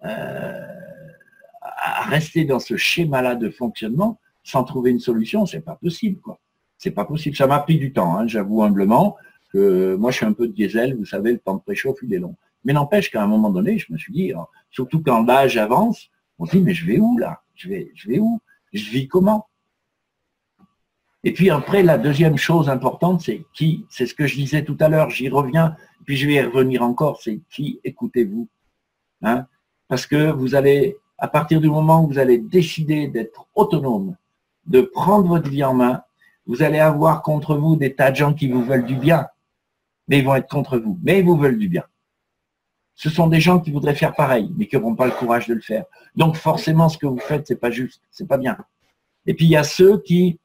à rester dans ce schéma-là de fonctionnement sans trouver une solution. C'est pas possible, quoi. C'est pas possible. Ça m'a pris du temps, hein, j'avoue humblement que moi, je suis un peu de diesel. Vous savez, le temps de préchauffe, il est long. Mais n'empêche qu'à un moment donné, je me suis dit, surtout quand l'âge avance, on se dit, mais je vais où, là? Je vais où? Je vis comment? Et puis après, la deuxième chose importante, c'est qui? C'est ce que je disais tout à l'heure, j'y reviens, puis je vais y revenir encore, c'est qui écoutez-vous? Hein? Parce que vous allez, à partir du moment où vous allez décider d'être autonome, de prendre votre vie en main, vous allez avoir contre vous des tas de gens qui vous veulent du bien, mais ils vont être contre vous, mais ils vous veulent du bien. Ce sont des gens qui voudraient faire pareil, mais qui n'auront pas le courage de le faire. Donc forcément, ce que vous faites, c'est pas juste, c'est pas bien. Et puis il y a ceux qui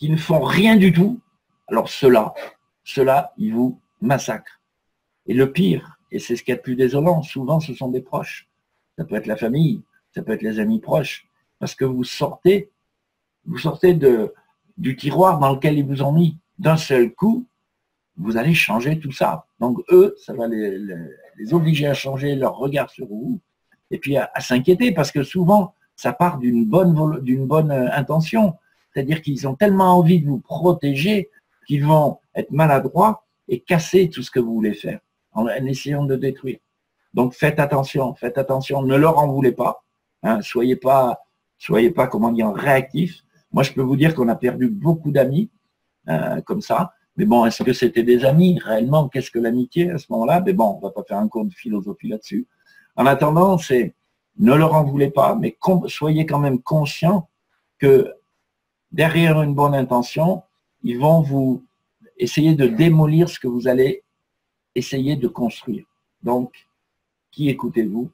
ne font rien du tout. Alors ceux-là, ils vous massacrent. Et le pire, et c'est ce qu'il y a de plus désolant, souvent ce sont des proches. Ça peut être la famille, ça peut être les amis proches, parce que vous sortez du tiroir dans lequel ils vous ont mis. D'un seul coup, vous allez changer tout ça. Donc eux, ça va les obliger à changer leur regard sur vous, et puis à s'inquiéter, parce que souvent, ça part d'une bonne intention. C'est-à-dire qu'ils ont tellement envie de vous protéger qu'ils vont être maladroits et casser tout ce que vous voulez faire en essayant de détruire. Donc faites attention, ne leur en voulez pas. Hein, soyez pas, comment dire, réactifs. Moi, je peux vous dire qu'on a perdu beaucoup d'amis comme ça. Mais bon, est-ce que c'était des amis réellement? Qu'est-ce que l'amitié à ce moment-là? Mais bon, on va pas faire un cours de philosophie là-dessus. En attendant, c'est ne leur en voulez pas, mais soyez quand même conscients que derrière une bonne intention, ils vont vous essayer de démolir ce que vous allez essayer de construire. Donc, qui écoutez-vous?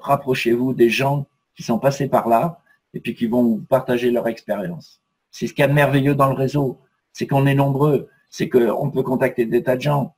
Rapprochez-vous des gens qui sont passés par là et puis qui vont vous partager leur expérience. C'est ce qu'il y a de merveilleux dans le réseau, c'est qu'on est nombreux, c'est qu'on peut contacter des tas de gens.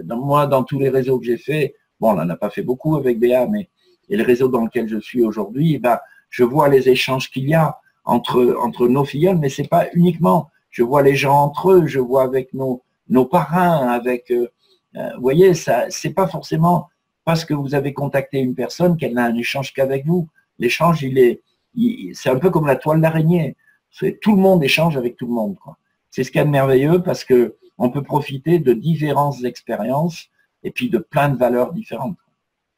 Moi, dans tous les réseaux que j'ai faits, bon, on n'en a pas fait beaucoup avec BA, mais et le réseau dans lequel je suis aujourd'hui, eh ben, je vois les échanges qu'il y a entre nos filleuls, mais c'est pas uniquement. Je vois les gens entre eux, je vois avec nos parrains, avec, vous voyez, ça, c'est pas forcément parce que vous avez contacté une personne qu'elle n'a un échange qu'avec vous. L'échange, c'est un peu comme la toile d'araignée. Tout le monde échange avec tout le monde, quoi. C'est ce qu'il y a de merveilleux parce que on peut profiter de différentes expériences et puis de plein de valeurs différentes.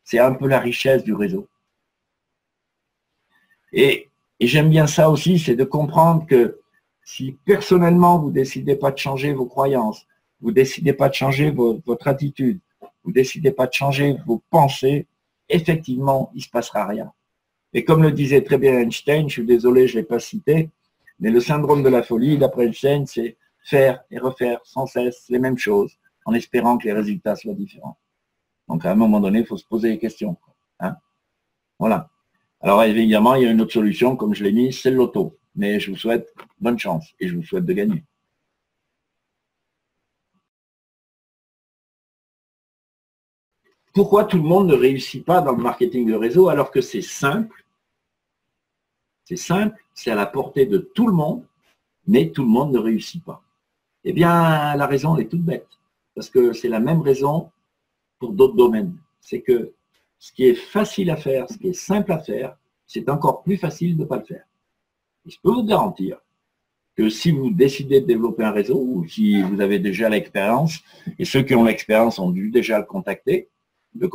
C'est un peu la richesse du réseau. Et j'aime bien ça aussi, c'est de comprendre que si personnellement vous décidez pas de changer vos croyances, vous décidez pas de changer votre attitude, vous décidez pas de changer vos pensées, effectivement, il se passera rien. Et comme le disait très bien Einstein, je suis désolé, je l'ai pas cité, mais le syndrome de la folie, d'après Einstein, c'est faire et refaire sans cesse les mêmes choses en espérant que les résultats soient différents. Donc, à un moment donné, il faut se poser des questions. Hein, voilà. Alors, évidemment, il y a une autre solution, comme je l'ai mis, c'est le loto. Mais je vous souhaite bonne chance et je vous souhaite de gagner. Pourquoi tout le monde ne réussit pas dans le marketing de réseau alors que c'est simple? C'est simple, c'est à la portée de tout le monde, mais tout le monde ne réussit pas. Eh bien, la raison est toute bête, parce que c'est la même raison pour d'autres domaines. C'est que ce qui est facile à faire, ce qui est simple à faire, c'est encore plus facile de ne pas le faire. Et je peux vous garantir que si vous décidez de développer un réseau, ou si vous avez déjà l'expérience, et ceux qui ont l'expérience ont dû déjà le constater, vous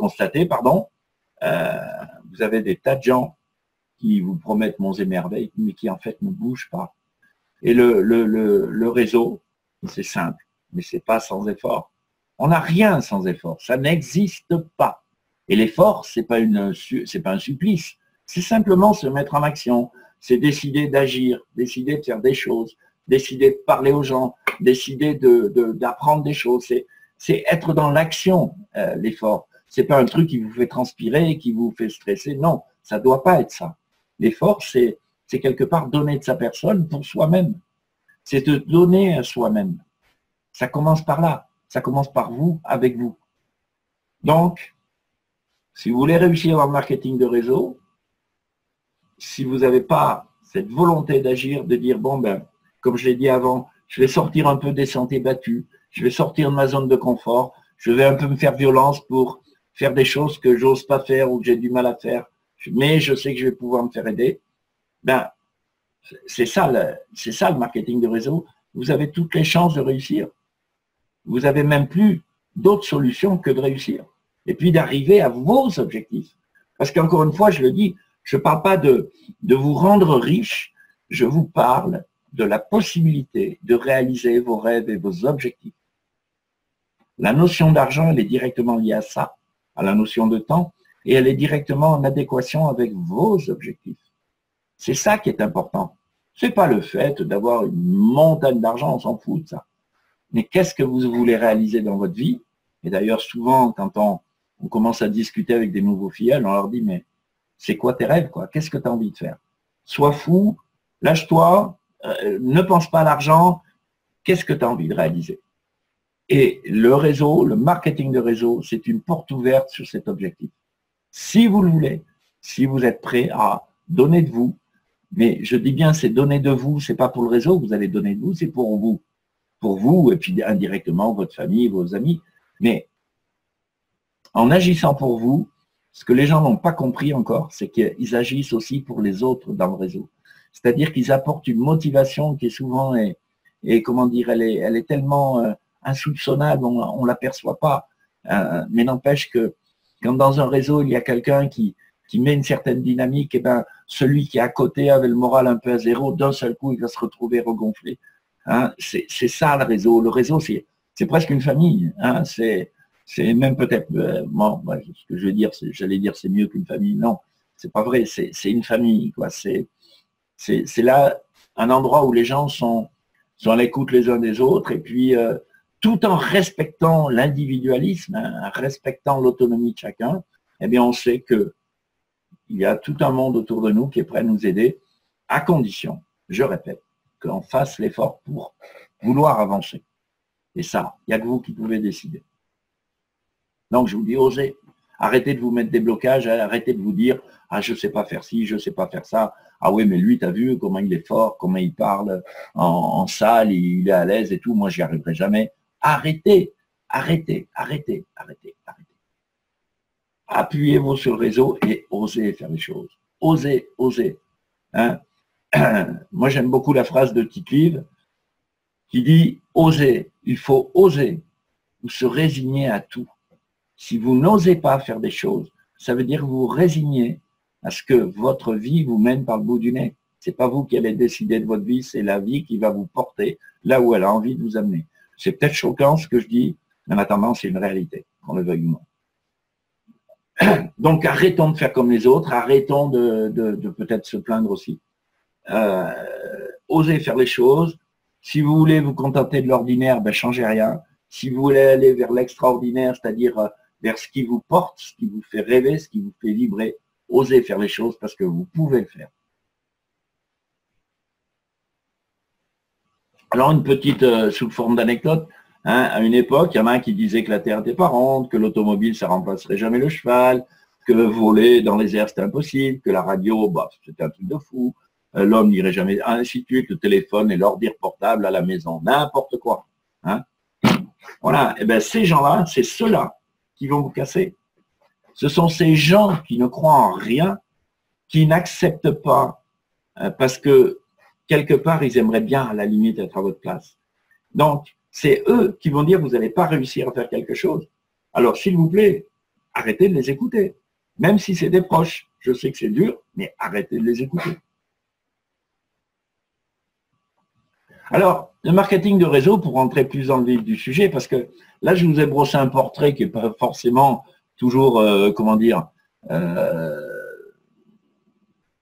avez des tas de gens qui vous promettent monts et merveilles, mais qui en fait ne bougent pas. Et le réseau, c'est simple, mais c'est pas sans effort. On n'a rien sans effort, ça n'existe pas. Et l'effort, c'est pas un supplice, c'est simplement se mettre en action, c'est décider d'agir, décider de faire des choses, décider de parler aux gens, décider d'apprendre des choses. C'est être dans l'action, l'effort. C'est pas un truc qui vous fait transpirer, qui vous fait stresser. Non, ça doit pas être ça. L'effort, c'est quelque part donner de sa personne pour soi-même. C'est de donner à soi-même. Ça commence par là. Ça commence par vous, avec vous. Donc, si vous voulez réussir dans le marketing de réseau, si vous n'avez pas cette volonté d'agir, de dire, bon, ben, comme je l'ai dit avant, je vais sortir un peu des sentiers battus, je vais sortir de ma zone de confort, je vais un peu me faire violence pour faire des choses que j'ose pas faire ou que j'ai du mal à faire, mais je sais que je vais pouvoir me faire aider. Ben, c'est ça le marketing de réseau. Vous avez toutes les chances de réussir. Vous n'avez même plus d'autres solutions que de réussir. Et puis d'arriver à vos objectifs. Parce qu'encore une fois, je le dis, je ne parle pas de vous rendre riche, je vous parle de la possibilité de réaliser vos rêves et vos objectifs. La notion d'argent, elle est directement liée à ça, à la notion de temps, et elle est directement en adéquation avec vos objectifs. C'est ça qui est important. Ce n'est pas le fait d'avoir une montagne d'argent, on s'en fout de ça. Mais qu'est-ce que vous voulez réaliser dans votre vie? Et d'ailleurs, souvent, quand on commence à discuter avec des nouveaux filleuls, on leur dit, mais c'est quoi tes rêves, quoi? Qu'est-ce que tu as envie de faire? Sois fou, lâche-toi, ne pense pas à l'argent, qu'est-ce que tu as envie de réaliser? Et le réseau, le marketing de réseau, c'est une porte ouverte sur cet objectif. Si vous le voulez, si vous êtes prêt à donner de vous, mais je dis bien, c'est donner de vous, c'est pas pour le réseau que vous allez donner de vous, c'est pour vous. Pour vous, et puis indirectement, votre famille, vos amis. Mais en agissant pour vous, ce que les gens n'ont pas compris encore, c'est qu'ils agissent aussi pour les autres dans le réseau. C'est-à-dire qu'ils apportent une motivation qui est souvent, et comment dire, elle est tellement insoupçonnable, on ne l'aperçoit pas. Mais n'empêche que quand dans un réseau, il y a quelqu'un qui met une certaine dynamique, et ben, celui qui est à côté avait le moral un peu à zéro, d'un seul coup, il va se retrouver regonflé. Hein, c'est ça le réseau. Le réseau, c'est presque une famille. Hein, c'est même peut-être, bon, ce que je veux dire, j'allais dire c'est mieux qu'une famille. Non, c'est pas vrai. C'est une famille, quoi. C'est là un endroit où les gens sont à l'écoute les uns des autres et puis tout en respectant l'individualisme, hein, respectant l'autonomie de chacun. Eh bien, on sait que il y a tout un monde autour de nous qui est prêt à nous aider, à condition, je répète, qu'on fasse l'effort pour vouloir avancer. Et ça, il n'y a que vous qui pouvez décider. Donc, je vous dis, osez. Arrêtez de vous mettre des blocages, arrêtez de vous dire « Ah, je ne sais pas faire ci, je ne sais pas faire ça. Ah oui, mais lui, tu as vu comment il est fort, comment il parle en salle, il est à l'aise et tout. Moi, j'y arriverai jamais. » Arrêtez, arrêtez, arrêtez, arrêtez, arrêtez. Appuyez-vous sur le réseau et osez faire les choses. Osez, osez. Hein. Moi, j'aime beaucoup la phrase de Tite-Live qui dit « Osez, il faut oser ou se résigner à tout. » Si vous n'osez pas faire des choses, ça veut dire que vous vous résignez à ce que votre vie vous mène par le bout du nez. Ce n'est pas vous qui allez décider de votre vie, c'est la vie qui va vous porter là où elle a envie de vous amener. C'est peut-être choquant ce que je dis, mais en attendant, c'est une réalité, qu'on le veuille ou non. Donc, arrêtons de faire comme les autres, arrêtons de peut-être se plaindre aussi. Osez faire les choses. Si vous voulez vous contenter de l'ordinaire, ben, changez rien. Si vous voulez aller vers l'extraordinaire, c'est-à-dire vers ce qui vous porte, ce qui vous fait rêver, ce qui vous fait vibrer, osez faire les choses parce que vous pouvez le faire. Alors, une petite sous forme d'anecdote. Hein, à une époque, il y en a un qui disait que la Terre n'était pas ronde, que l'automobile, ça remplacerait jamais le cheval, que voler dans les airs, c'était impossible, que la radio, bah, c'était un truc de fou, l'homme n'irait jamais, ainsi de suite, le téléphone et l'ordi portable à la maison, n'importe quoi. Hein. Voilà, et bien ces gens-là, c'est ceux-là qui vont vous casser. Ce sont ces gens qui ne croient en rien, qui n'acceptent pas, parce que quelque part, ils aimeraient bien à la limite être à votre place. Donc, c'est eux qui vont dire vous n'allez pas réussir à faire quelque chose. Alors, s'il vous plaît, arrêtez de les écouter. Même si c'est des proches. Je sais que c'est dur, mais arrêtez de les écouter. Alors, le marketing de réseau, pour rentrer plus dans le vif du sujet, parce que là, je vous ai brossé un portrait qui n'est pas forcément toujours, comment dire,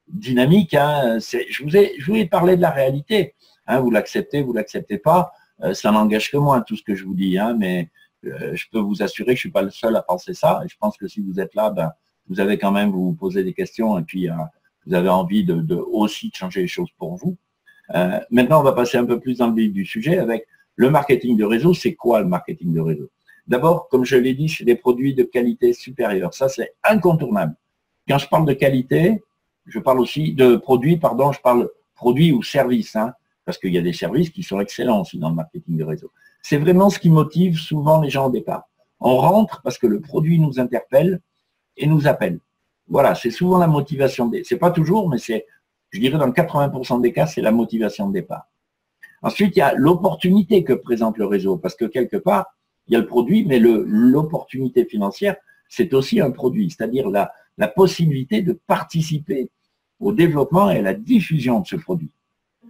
dynamique. Hein. Je vous ai parlé de la réalité. Hein, vous l'acceptez, vous ne l'acceptez pas. Ça n'engage que moi, tout ce que je vous dis, hein, mais je peux vous assurer que je ne suis pas le seul à penser ça. Et je pense que si vous êtes là, ben, vous avez quand même vous poser des questions et puis vous avez envie aussi de changer les choses pour vous. Maintenant, on va passer un peu plus dans le vif du sujet avec le marketing de réseau. C'est quoi le marketing de réseau? D'abord, comme je l'ai dit, c'est des produits de qualité supérieure. Ça, c'est incontournable. Quand je parle de qualité, je parle aussi de produits, pardon, je parle produits ou services. Hein. Parce qu'il y a des services qui sont excellents aussi dans le marketing de réseau. C'est vraiment ce qui motive souvent les gens au départ. On rentre parce que le produit nous interpelle et nous appelle. Voilà, c'est souvent la motivation. C'est pas toujours, mais c'est, je dirais dans 80% des cas, c'est la motivation de départ. Ensuite, il y a l'opportunité que présente le réseau, parce que quelque part, il y a le produit, mais l'opportunité financière, c'est aussi un produit, c'est-à-dire la possibilité de participer au développement et à la diffusion de ce produit.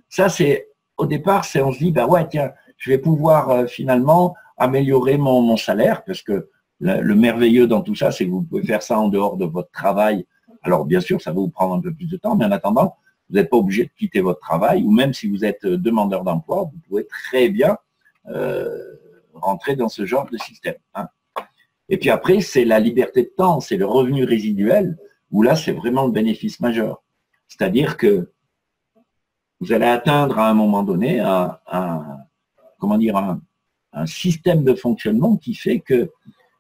Ça, c'est au départ, on se dit, bah ouais, tiens, je vais pouvoir finalement améliorer mon salaire, parce que le merveilleux dans tout ça, c'est que vous pouvez faire ça en dehors de votre travail. Alors, bien sûr, ça va vous prendre un peu plus de temps, mais en attendant, vous n'êtes pas obligé de quitter votre travail, ou même si vous êtes demandeur d'emploi, vous pouvez très bien rentrer dans ce genre de système. Hein. Et puis après, c'est la liberté de temps, c'est le revenu résiduel, où là, c'est vraiment le bénéfice majeur. C'est-à-dire que vous allez atteindre à un moment donné un système de fonctionnement qui fait que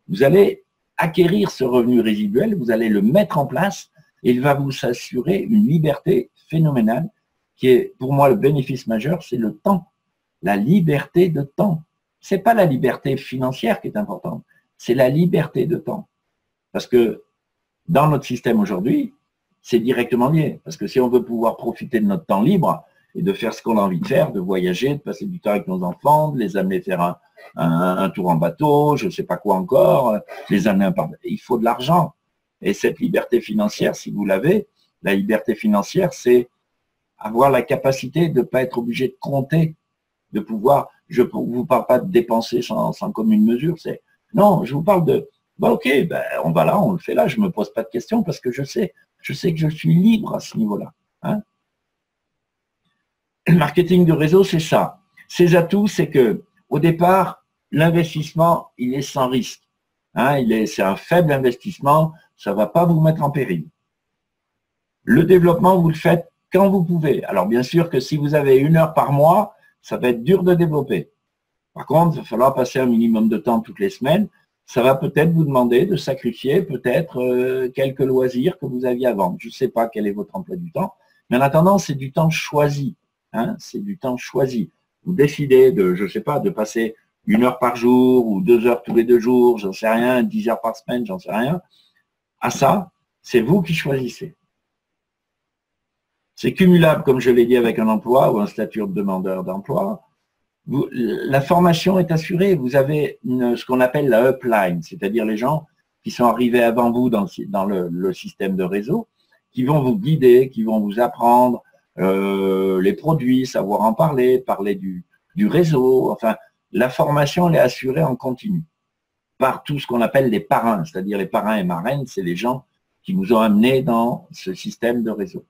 vous allez acquérir ce revenu résiduel, vous allez le mettre en place et il va vous assurer une liberté phénoménale qui est pour moi le bénéfice majeur, c'est le temps, la liberté de temps. Ce n'est pas la liberté financière qui est importante, c'est la liberté de temps. Parce que dans notre système aujourd'hui, c'est directement lié. Parce que si on veut pouvoir profiter de notre temps libre et de faire ce qu'on a envie de faire, de voyager, de passer du temps avec nos enfants, de les amener faire un tour en bateau, je ne sais pas quoi encore, les amener il faut de l'argent. Et cette liberté financière, si vous l'avez, la liberté financière, c'est avoir la capacité de ne pas être obligé de compter, de pouvoir, je ne vous parle pas de dépenser sans commune mesure, non, je vous parle de, bah ok, ben, on va là, on le fait là, je ne me pose pas de questions parce que je sais que je suis libre à ce niveau-là. Hein. Le marketing de réseau, c'est ça. Ses atouts, c'est que au départ, l'investissement, il est sans risque. Hein, c'est un faible investissement, ça ne va pas vous mettre en péril. Le développement, vous le faites quand vous pouvez. Alors bien sûr que si vous avez 1 heure par mois, ça va être dur de développer. Par contre, il va falloir passer un minimum de temps toutes les semaines ça va peut-être vous demander de sacrifier peut-être quelques loisirs que vous aviez avant. Je ne sais pas quel est votre emploi du temps, mais en attendant, c'est du temps choisi. Hein, c'est du temps choisi. Vous décidez de, je ne sais pas, de passer 1 heure par jour ou 2 heures tous les 2 jours, j'en sais rien, 10 heures par semaine, j'en sais rien. À ça, c'est vous qui choisissez. C'est cumulable, comme je l'ai dit, avec un emploi ou un statut de demandeur d'emploi. La formation est assurée. Vous avez ce qu'on appelle la upline, c'est-à-dire les gens qui sont arrivés avant vous dans le système de réseau, qui vont vous guider, qui vont vous apprendre les produits, savoir en parler, parler du réseau. Enfin, la formation, elle est assurée en continu par tout ce qu'on appelle les parrains, c'est-à-dire les parrains et marraines, c'est les gens qui nous ont amenés dans ce système de réseau.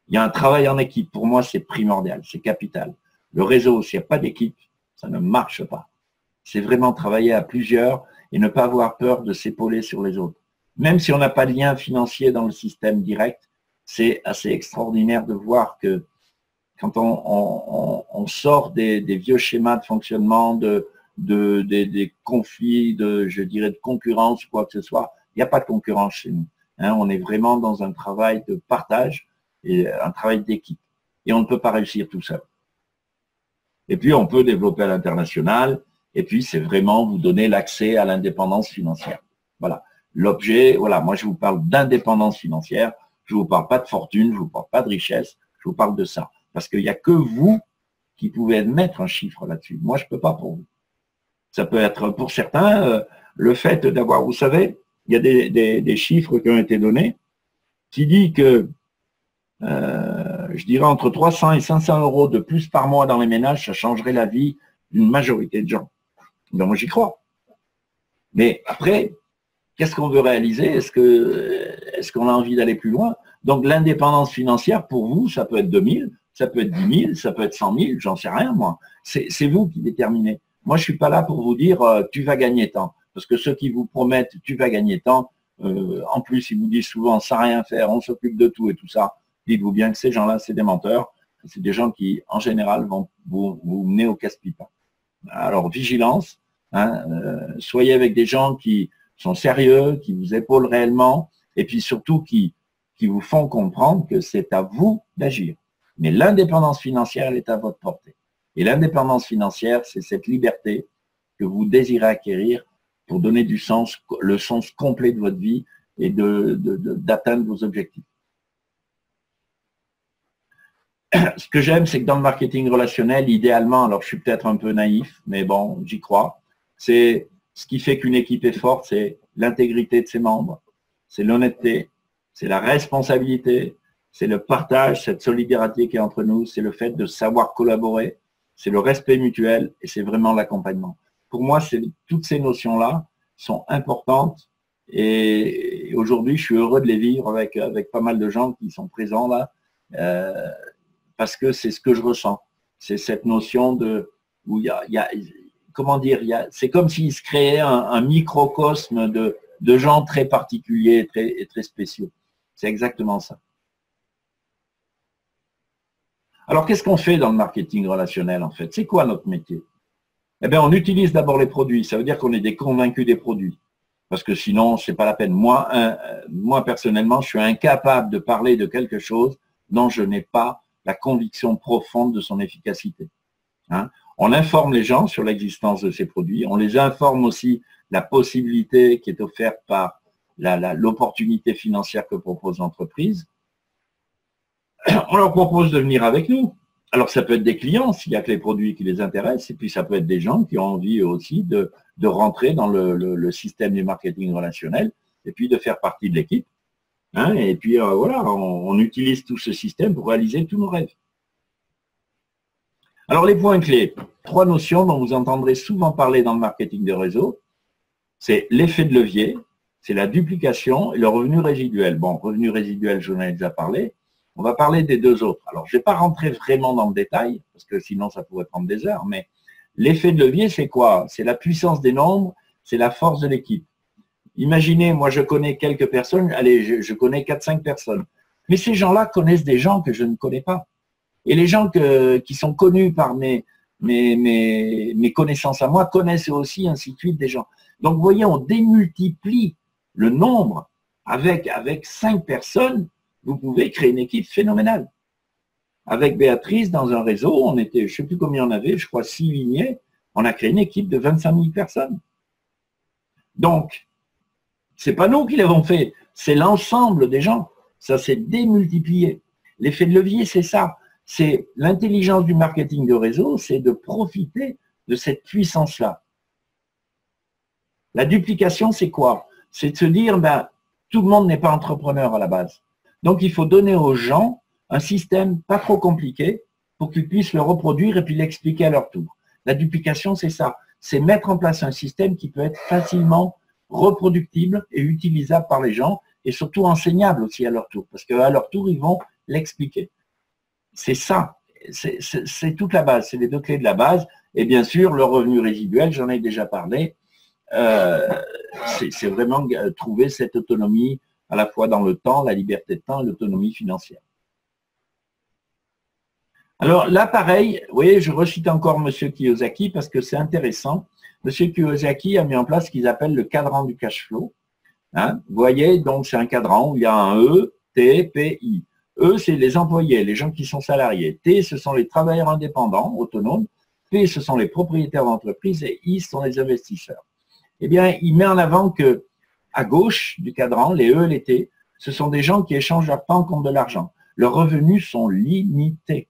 Il y a un travail en équipe. Pour moi, c'est primordial, c'est capital. Le réseau, s'il n'y a pas d'équipe, ça ne marche pas. C'est vraiment travailler à plusieurs et ne pas avoir peur de s'épauler sur les autres. Même si on n'a pas de lien financier dans le système direct, c'est assez extraordinaire de voir que quand on sort des vieux schémas de fonctionnement, des conflits, je dirais, de concurrence, quoi que ce soit, il n'y a pas de concurrence chez nous. Hein, on est vraiment dans un travail de partage et un travail d'équipe. Et on ne peut pas réussir tout seul. Et puis, on peut développer à l'international. Et puis, c'est vraiment vous donner l'accès à l'indépendance financière. Voilà. L'objet, voilà, moi, je vous parle d'indépendance financière. Je ne vous parle pas de fortune, je ne vous parle pas de richesse. Je vous parle de ça. Parce qu'il n'y a que vous qui pouvez mettre un chiffre là-dessus. Moi, je ne peux pas pour vous. Ça peut être pour certains, le fait d'avoir, vous savez, il y a des chiffres qui ont été donnés qui disent que je dirais entre 300 et 500 euros de plus par mois dans les ménages, ça changerait la vie d'une majorité de gens. Donc moi j'y crois. Mais après, qu'est-ce qu'on veut réaliser? Est-ce qu'on a envie d'aller plus loin? Donc l'indépendance financière, pour vous, ça peut être 2000, ça peut être 10 000, ça peut être 100 000, j'en sais rien moi. C'est vous qui déterminez. Moi je suis pas là pour vous dire tu vas gagner tant. Parce que ceux qui vous promettent tu vas gagner tant, en plus ils vous disent souvent sans rien faire, on s'occupe de tout et tout ça. Dites-vous bien que ces gens-là, c'est des menteurs. C'est des gens qui, en général, vont vous mener au casse-pipe. Alors, vigilance. Hein, soyez avec des gens qui sont sérieux, qui vous épaulent réellement, et puis surtout qui vous font comprendre que c'est à vous d'agir. Mais l'indépendance financière, elle est à votre portée. Et l'indépendance financière, c'est cette liberté que vous désirez acquérir pour donner du sens, le sens complet de votre vie et d'atteindre vos objectifs. Ce que j'aime, c'est que dans le marketing relationnel, idéalement, alors je suis peut-être un peu naïf, mais bon, j'y crois, c'est ce qui fait qu'une équipe est forte, c'est l'intégrité de ses membres, c'est l'honnêteté, c'est la responsabilité, c'est le partage, cette solidarité qui est entre nous, c'est le fait de savoir collaborer, c'est le respect mutuel et c'est vraiment l'accompagnement. Pour moi, toutes ces notions-là sont importantes et aujourd'hui, je suis heureux de les vivre avec pas mal de gens qui sont présents là. Parce que c'est ce que je ressens. C'est cette notion où il y a comment dire, c'est comme s'il se créait un microcosme de gens très particuliers et très spéciaux. C'est exactement ça. Alors, qu'est-ce qu'on fait dans le marketing relationnel, en fait? C'est quoi notre métier? Eh bien, on utilise d'abord les produits. Ça veut dire qu'on est des convaincus des produits. Parce que sinon, c'est pas la peine. Moi, personnellement, je suis incapable de parler de quelque chose dont je n'ai pas la conviction profonde de son efficacité. Hein? On informe les gens sur l'existence de ces produits, on les informe aussi de la possibilité qui est offerte par l'opportunité financière que propose l'entreprise. On leur propose de venir avec nous. Alors ça peut être des clients s'il n'y a que les produits qui les intéressent, et puis ça peut être des gens qui ont envie aussi de rentrer dans le système du marketing relationnel, et puis de faire partie de l'équipe. Hein, et puis voilà, on utilise tout ce système pour réaliser tous nos rêves. Alors les points clés, 3 notions dont vous entendrez souvent parler dans le marketing de réseau, c'est l'effet de levier, c'est la duplication et le revenu résiduel. Bon, revenu résiduel, je vous en ai déjà parlé. On va parler des 2 autres. Alors, je ne vais pas rentrer vraiment dans le détail, parce que sinon ça pourrait prendre des heures, mais l'effet de levier, c'est quoi? C'est la puissance des nombres, c'est la force de l'équipe. Imaginez, moi je connais quelques personnes, allez, je connais 4-5 personnes. Mais ces gens-là connaissent des gens que je ne connais pas. Et les gens qui sont connus par mes mes connaissances à moi connaissent aussi, ainsi de suite, des gens. Donc, vous voyez, on démultiplie le nombre avec 5 personnes, vous pouvez créer une équipe phénoménale. Avec Béatrice, dans un réseau, on était, je ne sais plus combien on avait, je crois 6 lignées, on a créé une équipe de 25 000 personnes. Donc, ce n'est pas nous qui l'avons fait, c'est l'ensemble des gens. Ça s'est démultiplié. L'effet de levier, c'est ça. C'est l'intelligence du marketing de réseau, c'est de profiter de cette puissance-là. La duplication, c'est quoi? C'est de se dire, ben, tout le monde n'est pas entrepreneur à la base. Donc, il faut donner aux gens un système pas trop compliqué pour qu'ils puissent le reproduire et puis l'expliquer à leur tour. La duplication, c'est ça. C'est mettre en place un système qui peut être facilement reproductible et utilisable par les gens et surtout enseignable aussi à leur tour, parce qu'à leur tour, ils vont l'expliquer. C'est ça, c'est toute la base, c'est les 2 clés de la base. Et bien sûr, le revenu résiduel, j'en ai déjà parlé, c'est vraiment trouver cette autonomie à la fois dans le temps, la liberté de temps et l'autonomie financière. Alors là, pareil, vous voyez, je recite encore M. Kiyosaki parce que c'est intéressant. M. Kiyosaki a mis en place ce qu'ils appellent le cadran du cash flow. Hein, vous voyez, donc c'est un cadran où il y a un E, T, P, I. E, c'est les employés, les gens qui sont salariés. T, ce sont les travailleurs indépendants, autonomes. P, ce sont les propriétaires d'entreprise. Et I, ce sont les investisseurs. Eh bien, il met en avant que à gauche du cadran, les E et les T, ce sont des gens qui échangent leur temps contre de l'argent. Leurs revenus sont limités.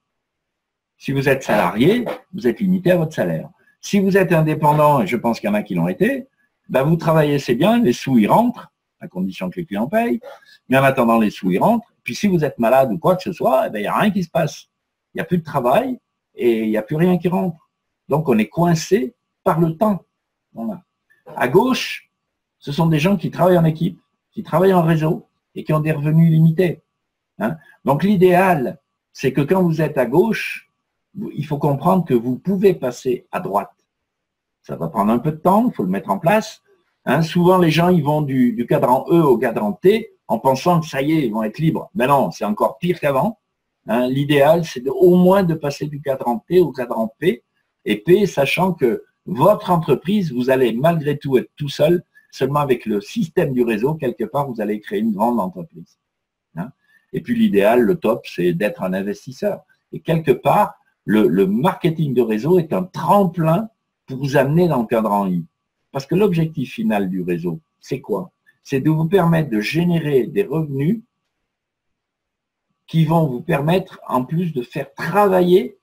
Si vous êtes salarié, vous êtes limité à votre salaire. Si vous êtes indépendant, et je pense qu'il y en a qui l'ont été, ben vous travaillez, c'est bien, les sous, ils rentrent, à condition que les clients payent, mais en attendant, les sous, ils rentrent. Puis si vous êtes malade ou quoi que ce soit, eh ben, il n'y a rien qui se passe. Il n'y a plus de travail et il n'y a plus rien qui rentre. Donc, on est coincé par le temps. Voilà. À gauche, ce sont des gens qui travaillent en équipe, qui travaillent en réseau et qui ont des revenus limités. Hein. Donc, l'idéal, c'est que quand vous êtes à gauche, il faut comprendre que vous pouvez passer à droite. Ça va prendre un peu de temps, il faut le mettre en place. Hein, souvent, les gens ils vont du cadran E au cadran T en pensant que ça y est, ils vont être libres. Mais non, c'est encore pire qu'avant. Hein, l'idéal, c'est au moins de passer du cadran T au cadran P. Et P, sachant que votre entreprise, vous allez malgré tout être tout seul, seulement avec le système du réseau, quelque part, vous allez créer une grande entreprise. Hein. Et puis l'idéal, le top, c'est d'être un investisseur. Et quelque part, le marketing de réseau est un tremplin pour vous amener dans le cadran I. Parce que l'objectif final du réseau, c'est quoi? C'est de vous permettre de générer des revenus qui vont vous permettre, en plus, de faire travailler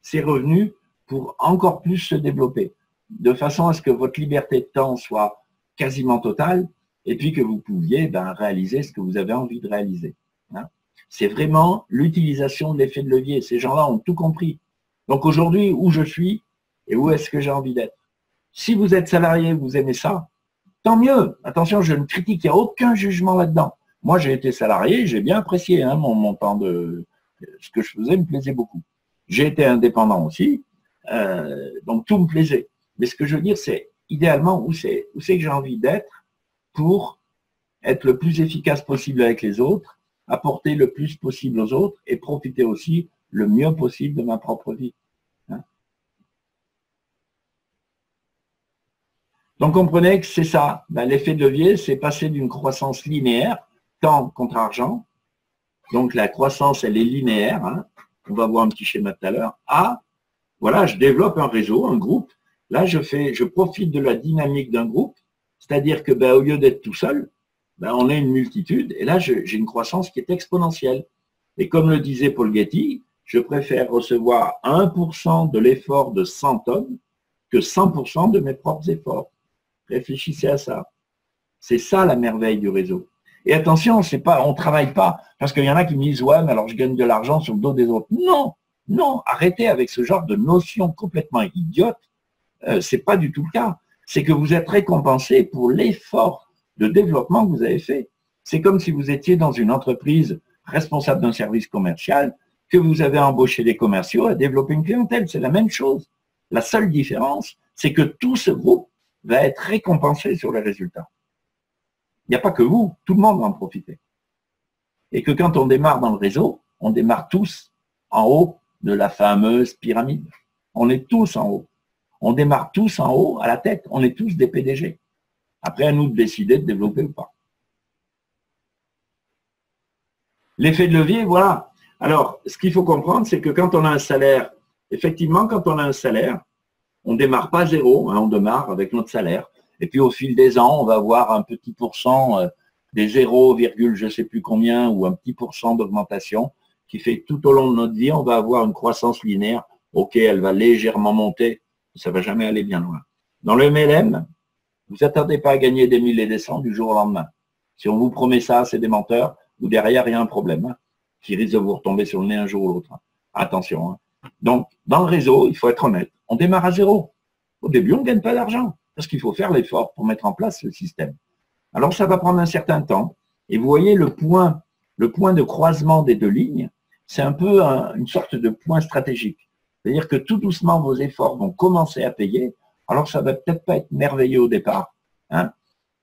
ces revenus pour encore plus se développer, de façon à ce que votre liberté de temps soit quasiment totale et puis que vous pouviez réaliser ce que vous avez envie de réaliser. Hein. C'est vraiment l'utilisation de l'effet de levier. Ces gens-là ont tout compris. Donc aujourd'hui, où je suis et où est-ce que j'ai envie d'être? Si vous êtes salarié, vous aimez ça, tant mieux. Attention, je ne critique, il n'y a aucun jugement là-dedans. Moi, j'ai été salarié, j'ai bien apprécié mon temps de... Ce que je faisais me plaisait beaucoup. J'ai été indépendant aussi, donc tout me plaisait. Mais ce que je veux dire, c'est idéalement où c'est que j'ai envie d'être pour être le plus efficace possible avec les autres, apporter le plus possible aux autres et profiter aussi le mieux possible de ma propre vie. Hein. Donc, comprenez que c'est ça. L'effet de levier, c'est passer d'une croissance linéaire, temps contre argent. Donc, la croissance, elle est linéaire. Hein. On va voir un petit schéma tout à l'heure. À, voilà, je développe un réseau, un groupe. Là, je profite de la dynamique d'un groupe. C'est-à-dire que, au lieu d'être tout seul, on est une multitude. Et là, j'ai une croissance qui est exponentielle. Et comme le disait Paul Getty, je préfère recevoir 1% de l'effort de 100 tonnes que 100% de mes propres efforts. Réfléchissez à ça. C'est ça la merveille du réseau. Et attention, on ne travaille pas, parce qu'il y en a qui me disent « Ouais, mais alors je gagne de l'argent sur le dos des autres. » Non, non, arrêtez avec ce genre de notion complètement idiote. Ce n'est pas du tout le cas. C'est que vous êtes récompensé pour l'effort de développement que vous avez fait. C'est comme si vous étiez dans une entreprise responsable d'un service commercial, que vous avez embauché des commerciaux à développer une clientèle. C'est la même chose. La seule différence, c'est que tout ce groupe va être récompensé sur les résultats. Il n'y a pas que vous, tout le monde va en profiter. Et que quand on démarre dans le réseau, on démarre tous en haut de la fameuse pyramide. On est tous en haut. On démarre tous en haut, à la tête. On est tous des PDG. Après, à nous de décider de développer ou pas. L'effet de levier, voilà. Alors, ce qu'il faut comprendre, c'est que quand on a un salaire, effectivement, quand on a un salaire, on ne démarre pas à zéro, hein, on démarre avec notre salaire. Et puis, au fil des ans, on va avoir un petit pourcent des 0, je ne sais plus combien, ou un petit pourcent d'augmentation, qui fait que tout au long de notre vie, on va avoir une croissance linéaire. OK, elle va légèrement monter, ça ne va jamais aller bien loin. Dans le MLM, vous n'attendez pas à gagner des 1000 et des 100 du jour au lendemain. Si on vous promet ça, c'est des menteurs, ou derrière, il y a un problème hein, qui risque de vous retomber sur le nez un jour ou l'autre. Hein. Attention. Hein. Donc, dans le réseau, il faut être honnête. On démarre à zéro. Au début, on ne gagne pas d'argent, parce qu'il faut faire l'effort pour mettre en place le système. Alors, ça va prendre un certain temps. Et vous voyez le point de croisement des deux lignes, c'est un peu une sorte de point stratégique. C'est-à-dire que tout doucement, vos efforts vont commencer à payer. Alors, ça va peut-être pas être merveilleux au départ, hein,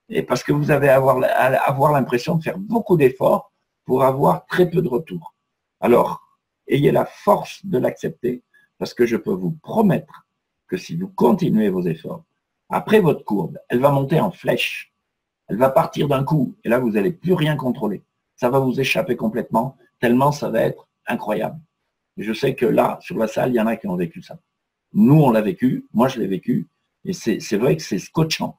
et parce que vous allez avoir l'impression de faire beaucoup d'efforts pour avoir très peu de retour. Alors, ayez la force de l'accepter, parce que je peux vous promettre que si vous continuez vos efforts, après votre courbe, elle va monter en flèche. Elle va partir d'un coup, et là, vous n'allez plus rien contrôler. Ça va vous échapper complètement, tellement ça va être incroyable. Et je sais que là, sur la salle, il y en a qui ont vécu ça. Nous, on l'a vécu, moi, je l'ai vécu, et c'est vrai que c'est scotchant.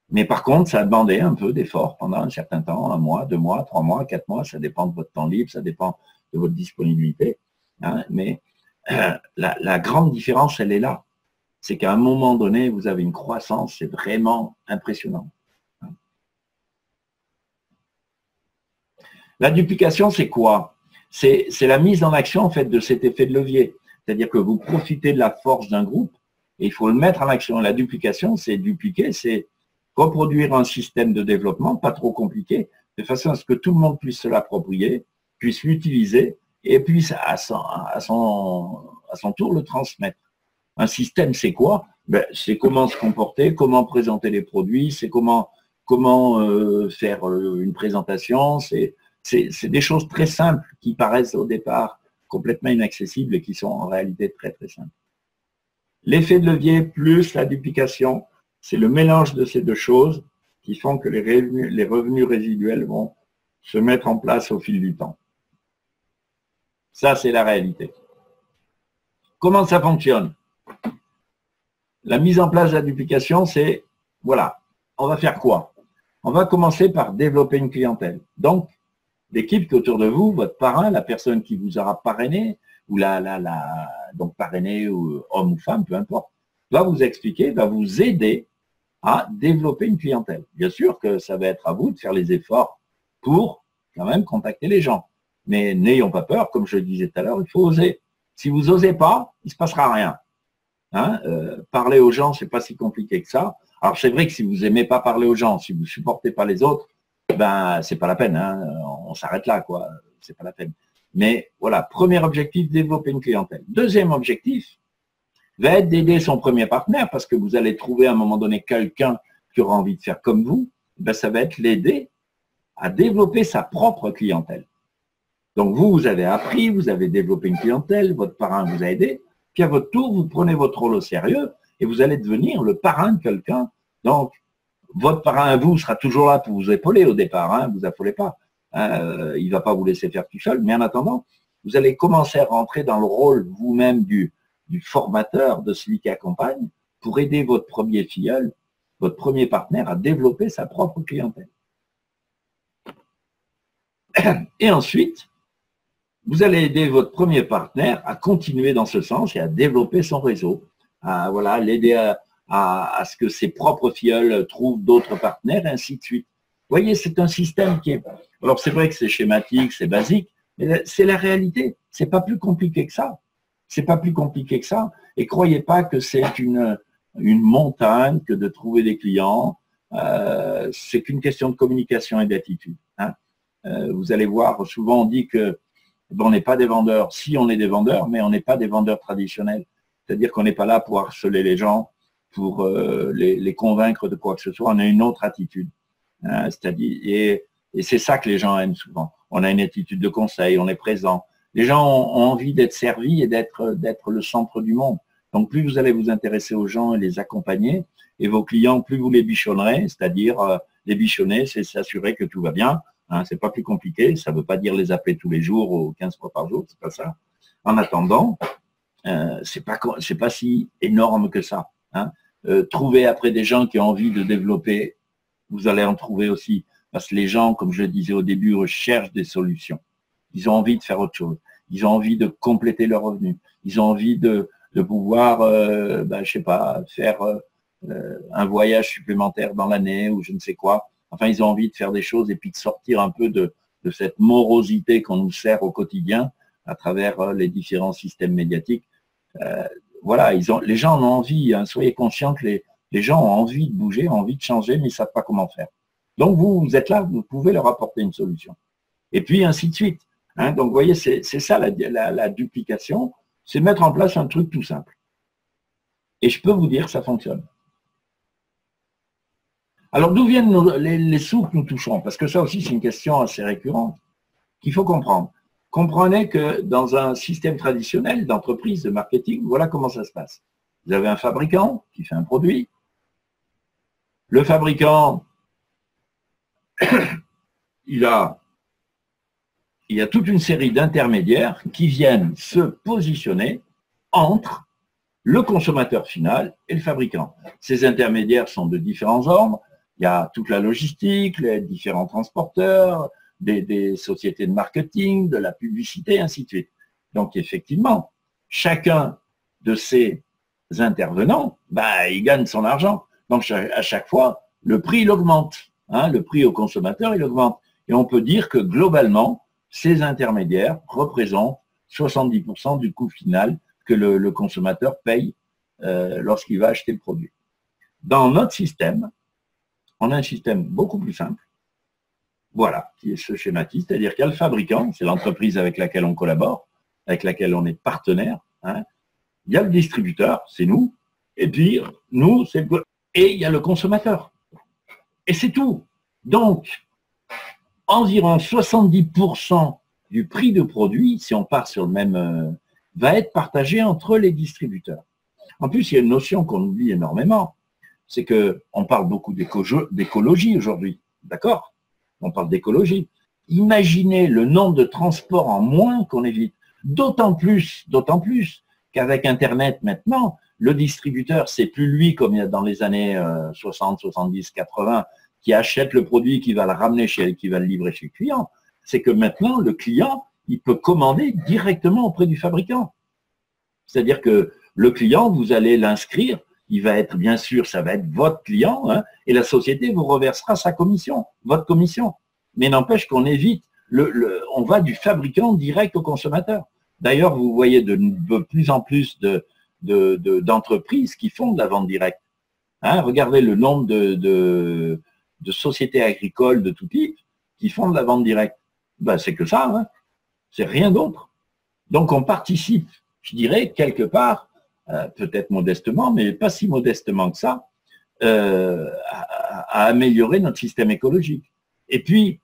Mais par contre, ça a demandé un peu d'effort pendant un certain temps, 1 mois, 2 mois, 3 mois, 4 mois, ça dépend de votre temps libre, ça dépend de votre disponibilité. Hein, mais la grande différence, elle est là. C'est qu'à un moment donné, vous avez une croissance, c'est vraiment impressionnant. La duplication, c'est quoi? C'est la mise en action en fait de cet effet de levier. C'est-à-dire que vous profitez de la force d'un groupe et il faut le mettre en action. La duplication, c'est dupliquer, c'est reproduire un système de développement, pas trop compliqué, de façon à ce que tout le monde puisse se l'approprier, puisse l'utiliser et puisse à son tour le transmettre. Un système, c'est quoi? Ben, c'est comment se comporter, comment présenter les produits, c'est comment faire une présentation, c'est des choses très simples qui paraissent au départ complètement inaccessibles et qui sont en réalité très très simples. L'effet de levier plus la duplication, c'est le mélange de ces deux choses qui font que les revenus résiduels vont se mettre en place au fil du temps. Ça, c'est la réalité. Comment ça fonctionne? La mise en place de la duplication, c'est, voilà, on va faire quoi? On va commencer par développer une clientèle. Donc, l'équipe qui est autour de vous, votre parrain, la personne qui vous aura parrainé, ou donc parrainé, ou homme ou femme, peu importe, va vous expliquer, va vous aider à développer une clientèle. Bien sûr que ça va être à vous de faire les efforts pour quand même contacter les gens. Mais n'ayons pas peur, comme je le disais tout à l'heure, il faut oser. Si vous n'osez pas, il ne se passera rien. Hein, parler aux gens, c'est pas si compliqué que ça. Alors c'est vrai que si vous n'aimez pas parler aux gens, si vous ne supportez pas les autres, ben c'est pas la peine, hein, on s'arrête là, quoi. C'est pas la peine. Mais voilà, premier objectif, développer une clientèle. Deuxième objectif va être d'aider son premier partenaire, parce que vous allez trouver à un moment donné quelqu'un qui aura envie de faire comme vous, ben ça va être l'aider à développer sa propre clientèle. Donc vous avez appris, vous avez développé une clientèle, votre parrain vous a aidé, puis à votre tour, vous prenez votre rôle au sérieux et vous allez devenir le parrain de quelqu'un. Donc, votre parrain à vous sera toujours là pour vous épauler au départ, hein, vous affolez pas. Il ne va pas vous laisser faire tout seul, mais en attendant, vous allez commencer à rentrer dans le rôle vous-même du formateur, de celui qui accompagne, pour aider votre premier filleul, votre premier partenaire à développer sa propre clientèle. Et ensuite, vous allez aider votre premier partenaire à continuer dans ce sens et à développer son réseau, à voilà, l'aider à ce que ses propres filleuls trouvent d'autres partenaires, et ainsi de suite. Vous voyez, c'est un système qui est... Alors, c'est vrai que c'est schématique, c'est basique, mais c'est la réalité. C'est pas plus compliqué que ça. C'est pas plus compliqué que ça. Et croyez pas que c'est une montagne que de trouver des clients. C'est qu'une question de communication et d'attitude. Hein. Vous allez voir, souvent on dit que on n'est pas des vendeurs. Si, on est des vendeurs, mais on n'est pas des vendeurs traditionnels. C'est-à-dire qu'on n'est pas là pour harceler les gens, pour les convaincre de quoi que ce soit. On a une autre attitude. Hein, c'est-à-dire, et c'est ça que les gens aiment souvent. On a une attitude de conseil, on est présent. Les gens ont envie d'être servis et d'être le centre du monde. Donc, plus vous allez vous intéresser aux gens et les accompagner, et vos clients, plus vous les bichonnerez, c'est-à-dire les bichonner, c'est s'assurer que tout va bien. Hein, c'est pas plus compliqué, ça ne veut pas dire les appeler tous les jours ou 15 fois par jour, c'est pas ça. En attendant, c'est pas si énorme que ça. Hein. Trouver après des gens qui ont envie de développer, vous allez en trouver aussi. Parce que les gens, comme je le disais au début, recherchent des solutions. Ils ont envie de faire autre chose. Ils ont envie de compléter leurs revenus. Ils ont envie de pouvoir, je sais pas, faire un voyage supplémentaire dans l'année ou je ne sais quoi. Enfin, ils ont envie de faire des choses et puis de sortir un peu de cette morosité qu'on nous sert au quotidien à travers les différents systèmes médiatiques. Voilà, les gens ont envie, hein, soyez conscients que les gens ont envie de bouger, ont envie de changer, mais ils ne savent pas comment faire. Donc, vous êtes là, vous pouvez leur apporter une solution. Et puis, ainsi de suite. Hein. Donc, vous voyez, c'est ça la duplication, c'est mettre en place un truc tout simple. Et je peux vous dire que ça fonctionne. Alors, d'où viennent les sous que nous touchons? Parce que ça aussi, c'est une question assez récurrente qu'il faut comprendre. Comprenez que dans un système traditionnel d'entreprise, de marketing, voilà comment ça se passe. Vous avez un fabricant qui fait un produit. Le fabricant, il y a toute une série d'intermédiaires qui viennent se positionner entre le consommateur final et le fabricant. Ces intermédiaires sont de différents ordres. Il y a toute la logistique, les différents transporteurs, des sociétés de marketing, de la publicité, ainsi de suite. Donc, effectivement, chacun de ces intervenants, il gagne son argent. Donc, à chaque fois, le prix, il augmente. Hein, le prix au consommateur, il augmente. Et on peut dire que globalement, ces intermédiaires représentent 70% du coût final que le consommateur paye lorsqu'il va acheter le produit. Dans notre système, on a un système beaucoup plus simple. Voilà, qui est ce schématique, c'est-à-dire qu'il y a le fabricant, c'est l'entreprise avec laquelle on collabore, avec laquelle on est partenaire. Hein. Il y a le distributeur, c'est nous, et puis nous, et il y a le consommateur. Et c'est tout. Donc, environ 70% du prix de produit, si on part sur le même, va être partagé entre les distributeurs. En plus, il y a une notion qu'on oublie énormément, c'est qu'on parle beaucoup d'écologie aujourd'hui, d'accord? On parle d'écologie. Imaginez le nombre de transports en moins qu'on évite. D'autant plus qu'avec Internet maintenant, le distributeur, c'est plus lui comme il y a dans les années 60, 70, 80, qui achète le produit, qui va le ramener qui va le livrer chez le client. C'est que maintenant, le client, il peut commander directement auprès du fabricant. C'est-à-dire que le client, vous allez l'inscrire, il va être, bien sûr, ça va être votre client, hein, et la société vous reversera sa commission, votre commission. Mais n'empêche qu'on évite, on va du fabricant direct au consommateur. D'ailleurs, vous voyez de plus en plus d'entreprises qui font de la vente directe. Hein, regardez le nombre de sociétés agricoles de tout type qui font de la vente directe. C'est que ça, hein, c'est rien d'autre. Donc, on participe, je dirais, quelque part, peut-être modestement, mais pas si modestement que ça, à améliorer notre système écologique. Et puis,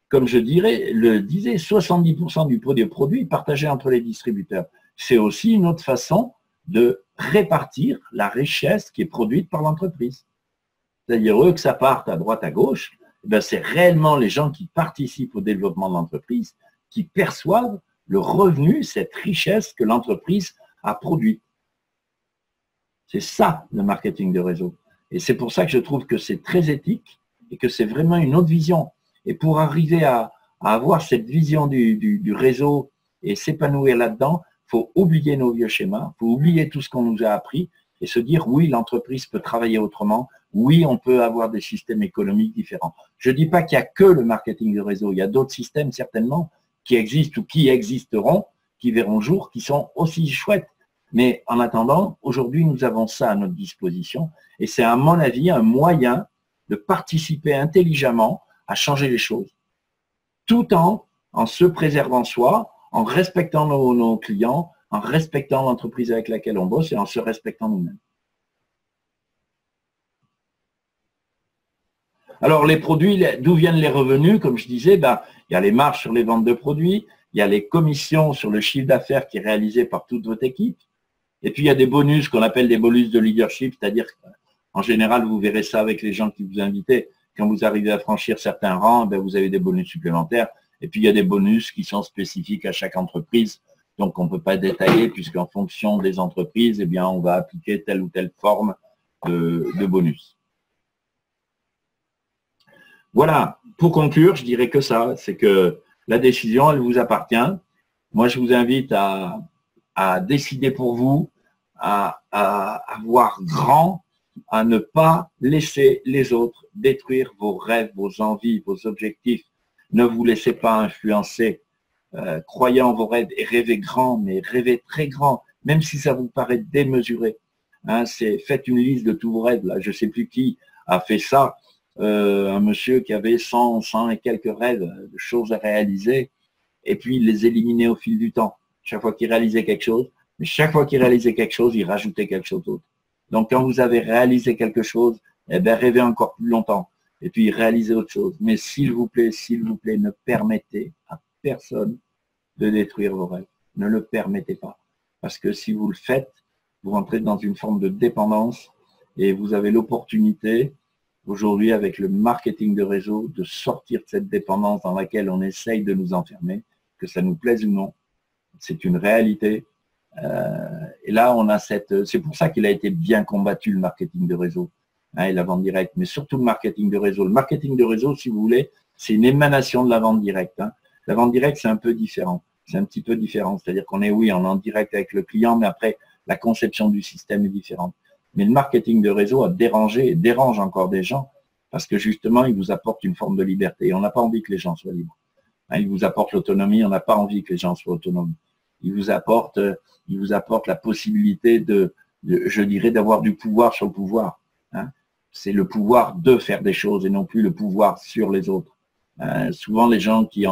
comme je disais, 70% du produit partagé entre les distributeurs. C'est aussi une autre façon de répartir la richesse qui est produite par l'entreprise. C'est-à-dire, eux, que ça parte à droite, à gauche, c'est réellement les gens qui participent au développement de l'entreprise qui perçoivent le revenu, cette richesse que l'entreprise a produite. C'est ça, le marketing de réseau. Et c'est pour ça que je trouve que c'est très éthique et que c'est vraiment une autre vision. Et pour arriver à avoir cette vision du réseau et s'épanouir là-dedans, il faut oublier nos vieux schémas, il faut oublier tout ce qu'on nous a appris et se dire, oui, l'entreprise peut travailler autrement, oui, on peut avoir des systèmes économiques différents. Je ne dis pas qu'il n'y a que le marketing de réseau, il y a d'autres systèmes certainement qui existent ou qui existeront, qui verront le jour, qui sont aussi chouettes. Mais en attendant, aujourd'hui, nous avons ça à notre disposition et c'est à mon avis un moyen de participer intelligemment à changer les choses, tout en se préservant soi, en respectant nos clients, en respectant l'entreprise avec laquelle on bosse et en se respectant nous-mêmes. Alors, les produits, d'où viennent les revenus? Comme je disais, il y a les marges sur les ventes de produits, il y a les commissions sur le chiffre d'affaires qui est réalisé par toute votre équipe, Et puis, il y a des bonus qu'on appelle des bonus de leadership, c'est-à-dire qu'en général, vous verrez ça avec les gens qui vous invitent. Quand vous arrivez à franchir certains rangs, ben, vous avez des bonus supplémentaires. Et puis, il y a des bonus qui sont spécifiques à chaque entreprise. Donc, on ne peut pas détailler puisqu'en fonction des entreprises, eh bien, on va appliquer telle ou telle forme de bonus. Voilà. Pour conclure, je dirais que ça, c'est que la décision, elle vous appartient. Moi, je vous invite à décider pour vous, à voir grand, à ne pas laisser les autres détruire vos rêves, vos envies, vos objectifs. Ne vous laissez pas influencer. Croyez en vos rêves et rêvez grand, mais rêvez très grand, même si ça vous paraît démesuré. Hein, faites une liste de tous vos rêves. Là, je ne sais plus qui a fait ça. Un monsieur qui avait 100 et quelques rêves, de choses à réaliser, et puis il les éliminait au fil du temps. Chaque fois qu'il réalisait quelque chose, mais chaque fois qu'il réalisait quelque chose, il rajoutait quelque chose d'autre. Donc, quand vous avez réalisé quelque chose, eh bien, rêvez encore plus longtemps. Et puis, réalisez autre chose. Mais s'il vous plaît, ne permettez à personne de détruire vos rêves. Ne le permettez pas. Parce que si vous le faites, vous rentrez dans une forme de dépendance et vous avez l'opportunité, aujourd'hui, avec le marketing de réseau, de sortir de cette dépendance dans laquelle on essaye de nous enfermer, que ça nous plaise ou non. C'est une réalité. Et là, on a c'est pour ça qu'il a été bien combattu, le marketing de réseau, hein, et la vente directe, mais surtout le marketing de réseau. Le marketing de réseau, si vous voulez, c'est une émanation de la vente directe. Hein. La vente directe, c'est un peu différent. C'est un petit peu différent. C'est-à-dire qu'on est, oui, on est en direct avec le client, mais après, la conception du système est différente. Mais le marketing de réseau a dérangé et dérange encore des gens parce que justement, il vous apporte une forme de liberté. Et on n'a pas envie que les gens soient libres. Hein, il vous apporte l'autonomie, on n'a pas envie que les gens soient autonomes. Il vous apporte la possibilité je dirais, d'avoir du pouvoir sur le pouvoir. Hein. C'est le pouvoir de faire des choses et non plus le pouvoir sur les autres. Souvent, les gens qui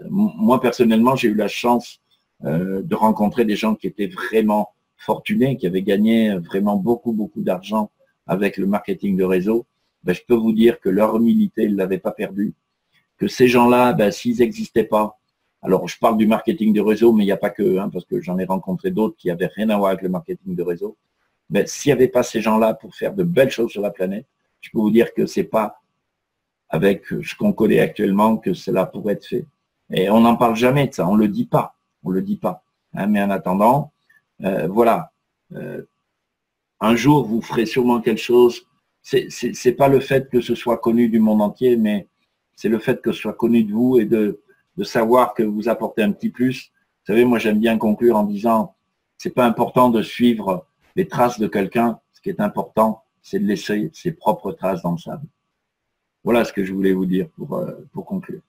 moi, personnellement, j'ai eu la chance de rencontrer des gens qui étaient vraiment fortunés, qui avaient gagné vraiment beaucoup d'argent avec le marketing de réseau. Ben, je peux vous dire que leur humilité, ils ne l'avaient pas perdue. Que ces gens-là, ben, s'ils n'existaient pas, alors je parle du marketing de réseau, mais il n'y a pas que, hein, parce que j'en ai rencontré d'autres qui n'avaient rien à voir avec le marketing de réseau. Mais s'il n'y avait pas ces gens-là pour faire de belles choses sur la planète, je peux vous dire que ce n'est pas avec ce qu'on connaît actuellement que cela pourrait être fait. Et on n'en parle jamais de ça, on ne le dit pas. On le dit pas. Hein, mais en attendant, voilà. Un jour, vous ferez sûrement quelque chose. C'est pas le fait que ce soit connu du monde entier, mais c'est le fait que ce soit connu de vous et de savoir que vous apportez un petit plus. Vous savez, moi, j'aime bien conclure en disant, c'est pas important de suivre les traces de quelqu'un. Ce qui est important, c'est de laisser ses propres traces dans le sable. Voilà ce que je voulais vous dire pour conclure.